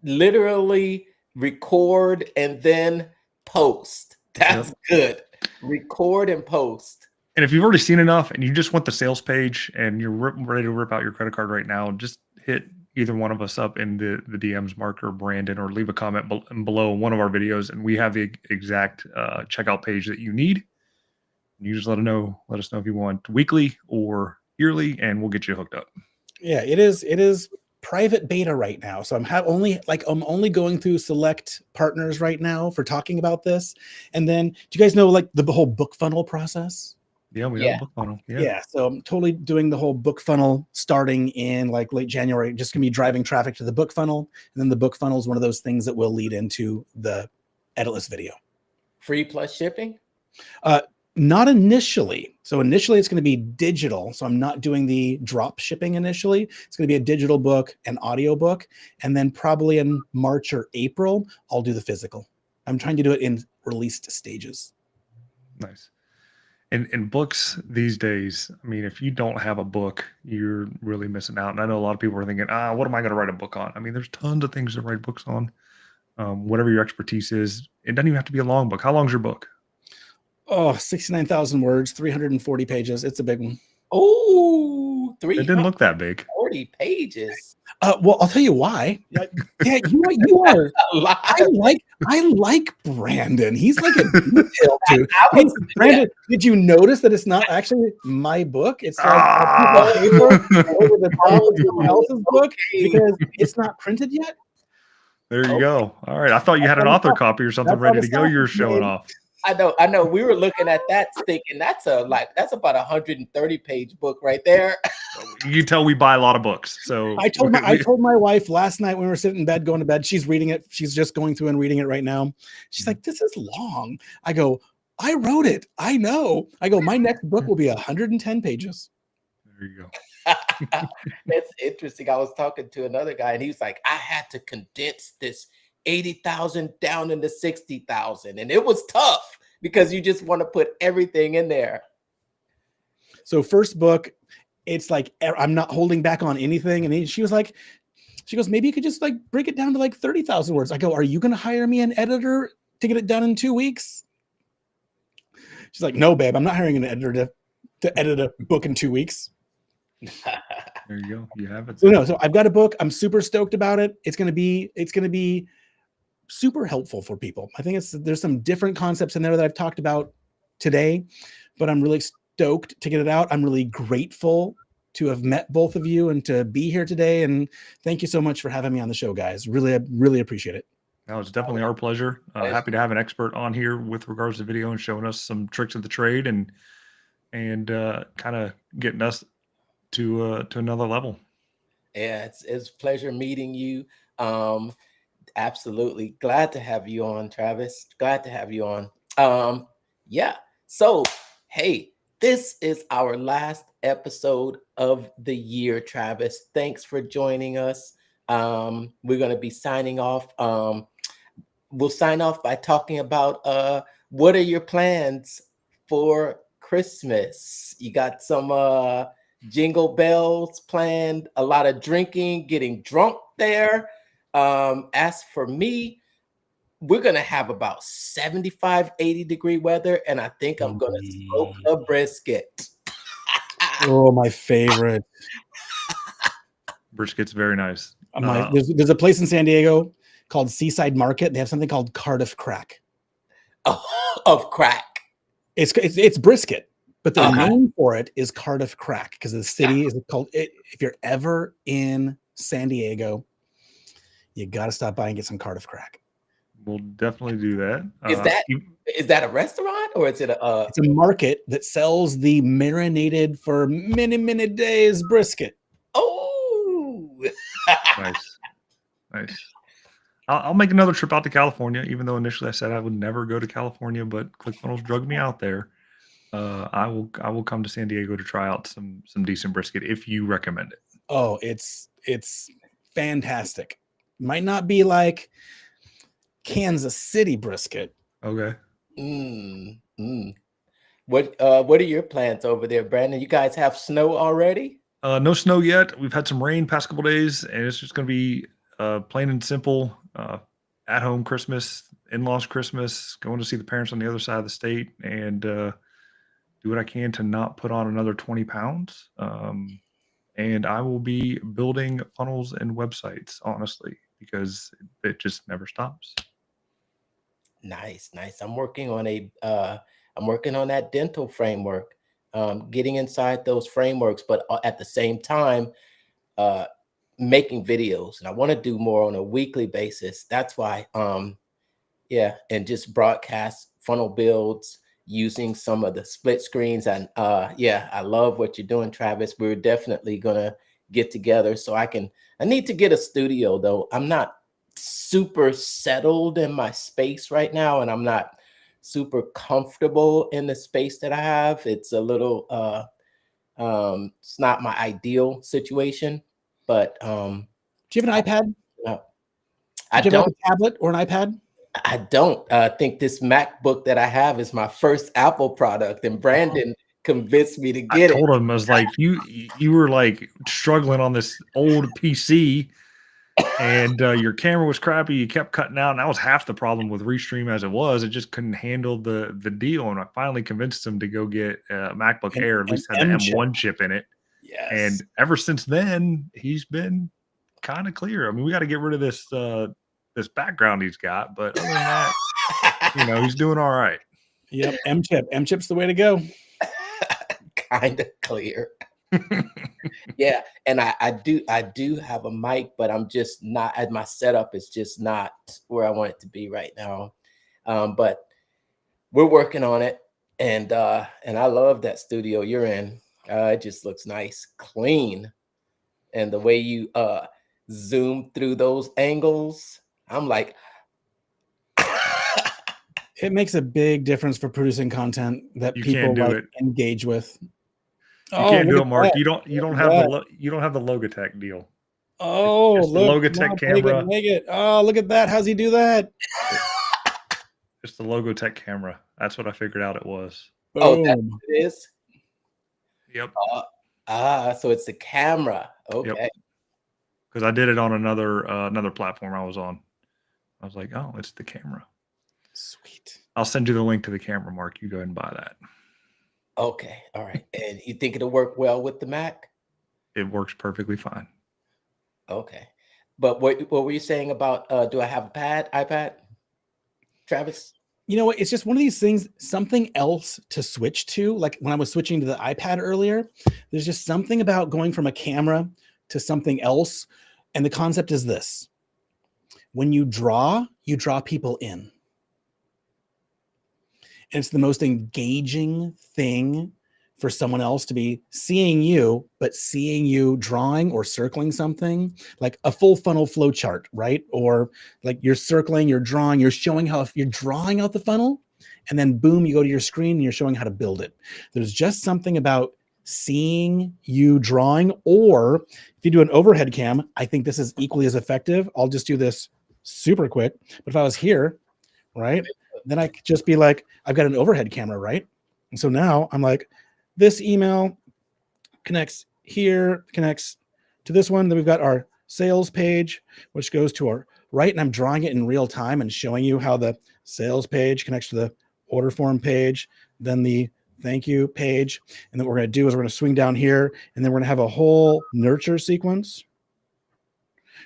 literally record and then post. That's good. Record and post. And if you've already seen enough and you just want the sales page and you're ready to rip out your credit card right now, just hit either one of us up in the DMs, Mark or Brandon, or leave a comment below one of our videos, and we have the exact checkout page that you need. You just let us know if you want weekly or yearly, and we'll get you hooked up. Yeah, it is private beta right now. So I'm only going through select partners right now for talking about this. And then, do you guys know like the whole book funnel process? Yeah, we have a book funnel. Yeah, so I'm totally doing the whole book funnel starting in like late January. Just gonna be driving traffic to the book funnel, and then the book funnel is one of those things that will lead into the Editless video. Free plus shipping? Not initially. So initially it's going to be digital. So I'm not doing the drop shipping initially. It's going to be a digital book, an audio book, and then probably in March or April, I'll do the physical. I'm trying to do it in released stages. Nice. And books these days, I mean, if you don't have a book, you're really missing out. And I know a lot of people are thinking, what am I going to write a book on? I mean, there's tons of things to write books on. whatever your expertise is. It doesn't even have to be a long book. How long's your book? Oh, 69,000 words, 340 pages. It's a big one. Oh, It didn't look that big. 340 pages. Well, I'll tell you why. Yeah, you are. A lot. I like Brandon. He's like a detail dude. I was- Brandon, did you notice that it's not actually my book? It's like Ah. a piece of paper over the top of someone else's book Okay. because it's not printed yet. There you go. All right. I thought you had an author copy or something That's all ready the to go. stuff You're is showing made. off. I know. We were looking at that, thinking that's about a 130-page book right there. You can tell we buy a lot of books. So I told my wife last night when we were sitting in bed, going to bed, she's reading it. She's just going through and reading it right now. She's like, "This is long." I go, "I wrote it. I know." I go, "My next book will be 110 pages." There you go. That's interesting. I was talking to another guy, and he was like, "I had to condense this 80,000 down into 60,000, and it was tough because you just want to put everything in there." So first book, it's like I'm not holding back on anything. And she was like, she goes, "Maybe you could just like break it down to like 30,000 words." I go, "Are you going to hire me an editor to get it done in 2 weeks?" She's like, "No, babe, I'm not hiring an editor to edit a book in 2 weeks." There you go. You have it. So I've got a book. I'm super stoked about it. It's going to be super helpful for people. I think there's some different concepts in there that I've talked about today, but I'm really stoked to get it out. I'm really grateful to have met both of you and to be here today. And thank you so much for having me on the show, guys. Really, really appreciate it. No, it's definitely our pleasure. Happy to have an expert on here with regards to video and showing us some tricks of the trade and kind of getting us to another level. Yeah, it's a pleasure meeting you. Absolutely glad to have you on, Travis. Glad to have you on. Yeah. So, hey, this is our last episode of the year, Travis. Thanks for joining us. We're going to be signing off. We'll sign off by talking about what are your plans for Christmas? You got some jingle bells planned, a lot of drinking, getting drunk there. As for me, we're going to have about 75, 80-degree weather, and I think I'm going to smoke a brisket. Oh, my favorite. Brisket's very nice. There's a place in San Diego called Seaside Market. They have something called Cardiff Crack. Of crack. It's brisket, but the name for it is Cardiff Crack because the city is called it. If you're ever in San Diego, you got to stop by and get some Cardiff Crack. We'll definitely do that. Is that a restaurant or is it It's a market that sells the marinated for many, many days brisket. Oh, nice. I'll make another trip out to California, even though initially I said I would never go to California, but Clickfunnels drugged me out there. I will come to San Diego to try out some decent brisket if you recommend it. Oh, it's fantastic. Might not be like Kansas City brisket. Okay. What are your plans over there, Brandon? You guys have snow already? No snow yet. We've had some rain past couple days, and it's just going to be plain and simple. At home Christmas, in-laws Christmas, going to see the parents on the other side of the state, and do what I can to not put on another 20 pounds. And I will be building funnels and websites, honestly, because it just never stops. Nice. I'm working on that dental framework, getting inside those frameworks, but at the same time, making videos, and I want to do more on a weekly basis. That's why, and just broadcast funnel builds using some of the split screens. And I love what you're doing, Travis. We're definitely gonna get together so I need to get a studio though. I'm not super settled in my space right now, and I'm not super comfortable in the space that I have. It's a little it's not my ideal situation, but do you have an iPad? No, I don't have a tablet or an iPad. I don't think this MacBook that I have is my first Apple product, and Brandon convinced me to get it. I told him, I was like, you were like struggling on this old PC. and your camera was crappy. You kept cutting out, and that was half the problem with Restream as it was. It just couldn't handle the deal, and I finally convinced him to go get a MacBook Air. At least had the M1 chip in it. Yes. And ever since then, he's been kind of clear. I mean, we got to get rid of this this background he's got, but other than that, you know, he's doing all right. Yep, M chip's the way to go. Kind of clear. Yeah, and I do have a mic, but I'm just not, my setup is just not where I want it to be right now. But we're working on it, and I love that studio you're in. It just looks nice, clean, and the way you zoom through those angles, I'm like, it makes a big difference for producing content that You people can't do like it. engage with. You can't do look it, at Mark. that. You don't have the Logitech deal. Oh, It's the look, Logitech come on, camera. Make it. Oh, look at that. How's he do that? It's the Logitech camera. That's what I figured out it was. oh, that's Boom. what it is. Yep. So it's the camera. Okay. Yep. Because I did it on another platform I was on. I was like, oh, it's the camera. Sweet. I'll send you the link to the camera, Mark. You go ahead and buy that. Okay. All right. And you think it'll work well with the Mac? It works perfectly fine. Okay. But what were you saying about do I have a iPad? Travis? You know what? It's just one of these things, something else to switch to. Like when I was switching to the iPad earlier, there's just something about going from a camera to something else. And the concept is this. When you draw people in. And it's the most engaging thing for someone else to be seeing you, but seeing you drawing or circling something like a full funnel flow chart, right? Or like you're circling, you're drawing, you're showing how you're drawing out the funnel, and then boom, you go to your screen and you're showing how to build it. There's just something about seeing you drawing, or if you do an overhead cam, I think this is equally as effective. I'll just do this super quick. But if I was here, right, then I could just be like, I've got an overhead camera, right? And so now I'm like, this email connects here, connects to this one. Then we've got our sales page, which goes to our right. And I'm drawing it in real time and showing you how the sales page connects to the order form page, then the thank you page. And then what we're going to do is we're going to swing down here, and then we're going to have a whole nurture sequence,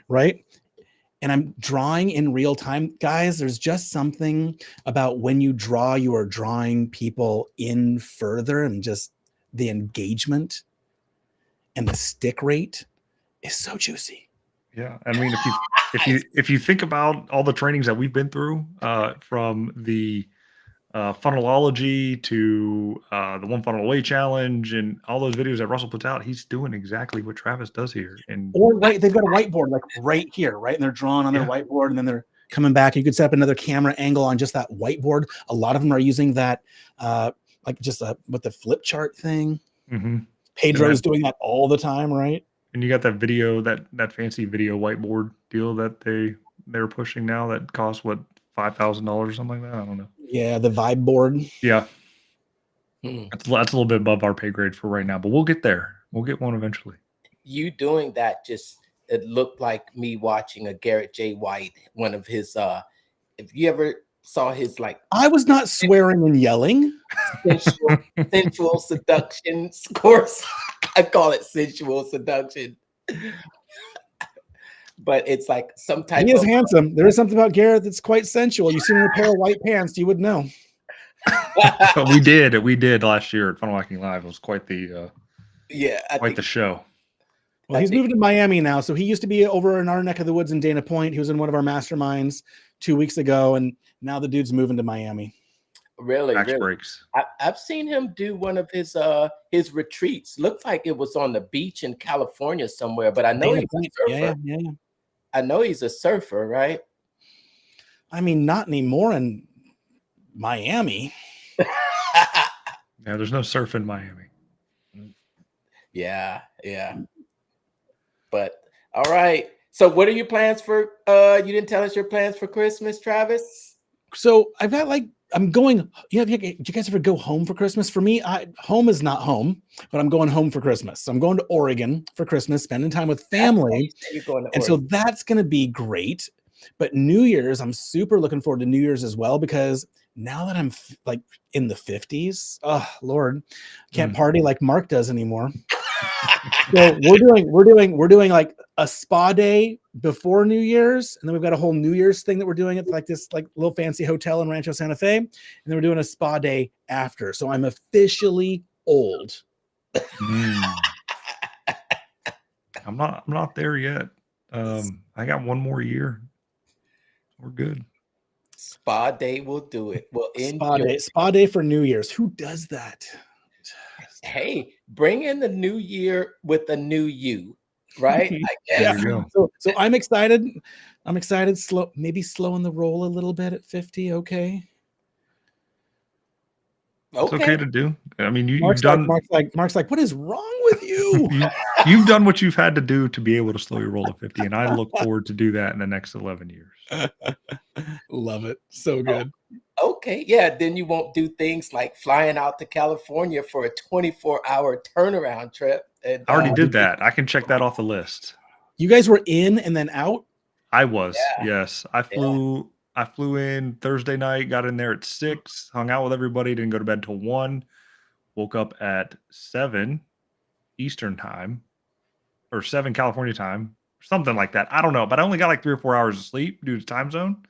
right? And I'm drawing in real time. Guys, there's just something about when you draw, you are drawing people in further, and just the engagement and the stick rate is so juicy. Yeah. I mean, if you think about all the trainings that we've been through, from the funnelology to the One Funnel Away challenge and all those videos that Russell puts out, he's doing exactly what Travis does here. And or right, they've got a whiteboard like right here, right? And they're drawing on their whiteboard, and then they're coming back. You could set up another camera angle on just that whiteboard. A lot of them are using that like just with the flip chart thing. Mm-hmm. Pedro's doing that all the time, right? And you got that video, that fancy video whiteboard deal that they're pushing now that costs what, $5,000 or something like that. I don't know. Yeah, the vibe board. Yeah. That's a little bit above our pay grade for right now, but we'll get there. We'll get one eventually. You doing that it looked like me watching a Garrett J. White, one of his if you ever saw his like I was not swearing and yelling. sensual seduction course. I call it sensual seduction. But it's like some type he is handsome. There is something about Garrett that's quite sensual. You see him in a pair of white pants, you would know. we did last year at Funnel Hacking Live. It was quite the the show. Well, he's moving to Miami now. So he used to be over in our neck of the woods in Dana Point. He was in one of our masterminds 2 weeks ago, and now the dude's moving to Miami. Really? Breaks. I've seen him do one of his retreats. Looks like it was on the beach in California somewhere, but I know he's a surfer. Yeah. I know he's a surfer, right? I mean, not anymore in Miami. Yeah, there's no surf in Miami. Yeah. But all right. So what are your plans for you didn't tell us your plans for Christmas, Travis? So I've got like I'm going. Do you guys ever go home for Christmas? For me, home is not home, but I'm going home for Christmas. So I'm going to Oregon for Christmas, spending time with family. You're going to And so Oregon. that's going to be great. But New Year's, I'm super looking forward to New Year's as well, because now that I'm like in the 50s, oh Lord, can't party like Mark does anymore. So we're doing like a spa day before New Year's, and then we've got a whole New Year's thing that we're doing at like this like little fancy hotel in Rancho Santa Fe, and then we're doing a spa day after. So I'm officially old. I'm not there yet. I got one more year. We're good. Spa day will do it. Well, Spa day for New Year's. Who does that? Hey, bring in the new year with a new you, right? I guess. There you go. So I'm excited. I'm excited. Maybe slowing the roll a little bit at 50. Okay. It's okay to do. I mean, you've done. Mark's like, what is wrong with you? You've done what you've had to do to be able to slow your roll at 50, and I look forward to do that in the next 11 years. Love it. So good. Okay, yeah. Then you won't do things like flying out to California for a 24-hour turnaround trip. And, I already did that. I can check that off the list. You guys were in and then out? I was. Yes. I flew in Thursday night, got in there at 6, hung out with everybody, didn't go to bed till 1, woke up at 7 Eastern time or 7 California time, something like that. I don't know, but I only got like 3 or 4 hours of sleep due to time zone,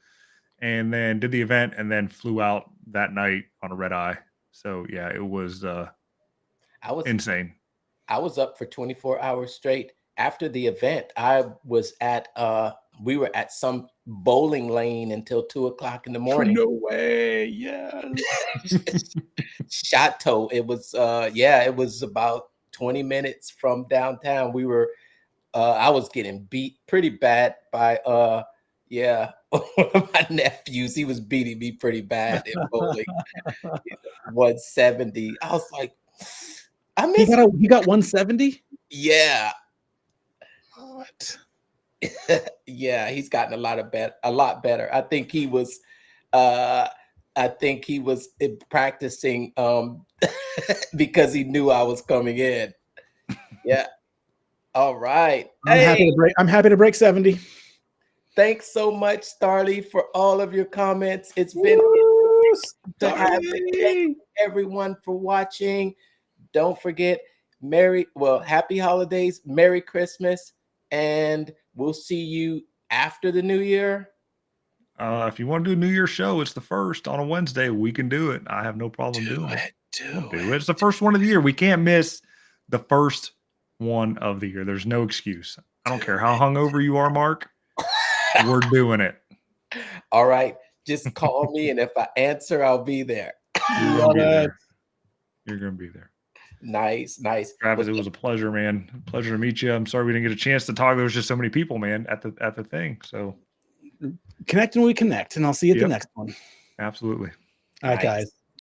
and then did the event and then flew out that night on a red eye. So yeah, it was insane. I was up for 24 hours straight. After the event, I was at we were at some bowling lane until 2 o'clock in the morning. No way. Yes. Chateau. It was it was about 20 minutes from downtown. We were I was getting beat pretty bad by one of my nephews. He was beating me pretty bad in bowling. 170. I was like, I miss he got 170? Yeah. What? Yeah, he's gotten a lot better. I think he was practicing because he knew I was coming in. Yeah. All right. I'm happy to break 70. Thanks so much, Starly, for all of your comments. It's been to have it. Thank you, everyone, for watching. Don't forget, happy holidays, Merry Christmas, and we'll see you after the new year. If you want to do a New Year's show, it's the 1st on a Wednesday. We can do it. I have no problem doing it. Do it. It's the first one of the year. We can't miss the first one of the year. There's no excuse. I don't care how hungover you are, Mark. We're doing it. All right. Just call me, and if I answer, I'll be there. You're going to be there. Nice. Travis, it was a pleasure, man. Pleasure to meet you. I'm sorry we didn't get a chance to talk. There was just so many people, man, at the thing. So connect when we connect, and I'll see you at the next one. Absolutely. All right, guys.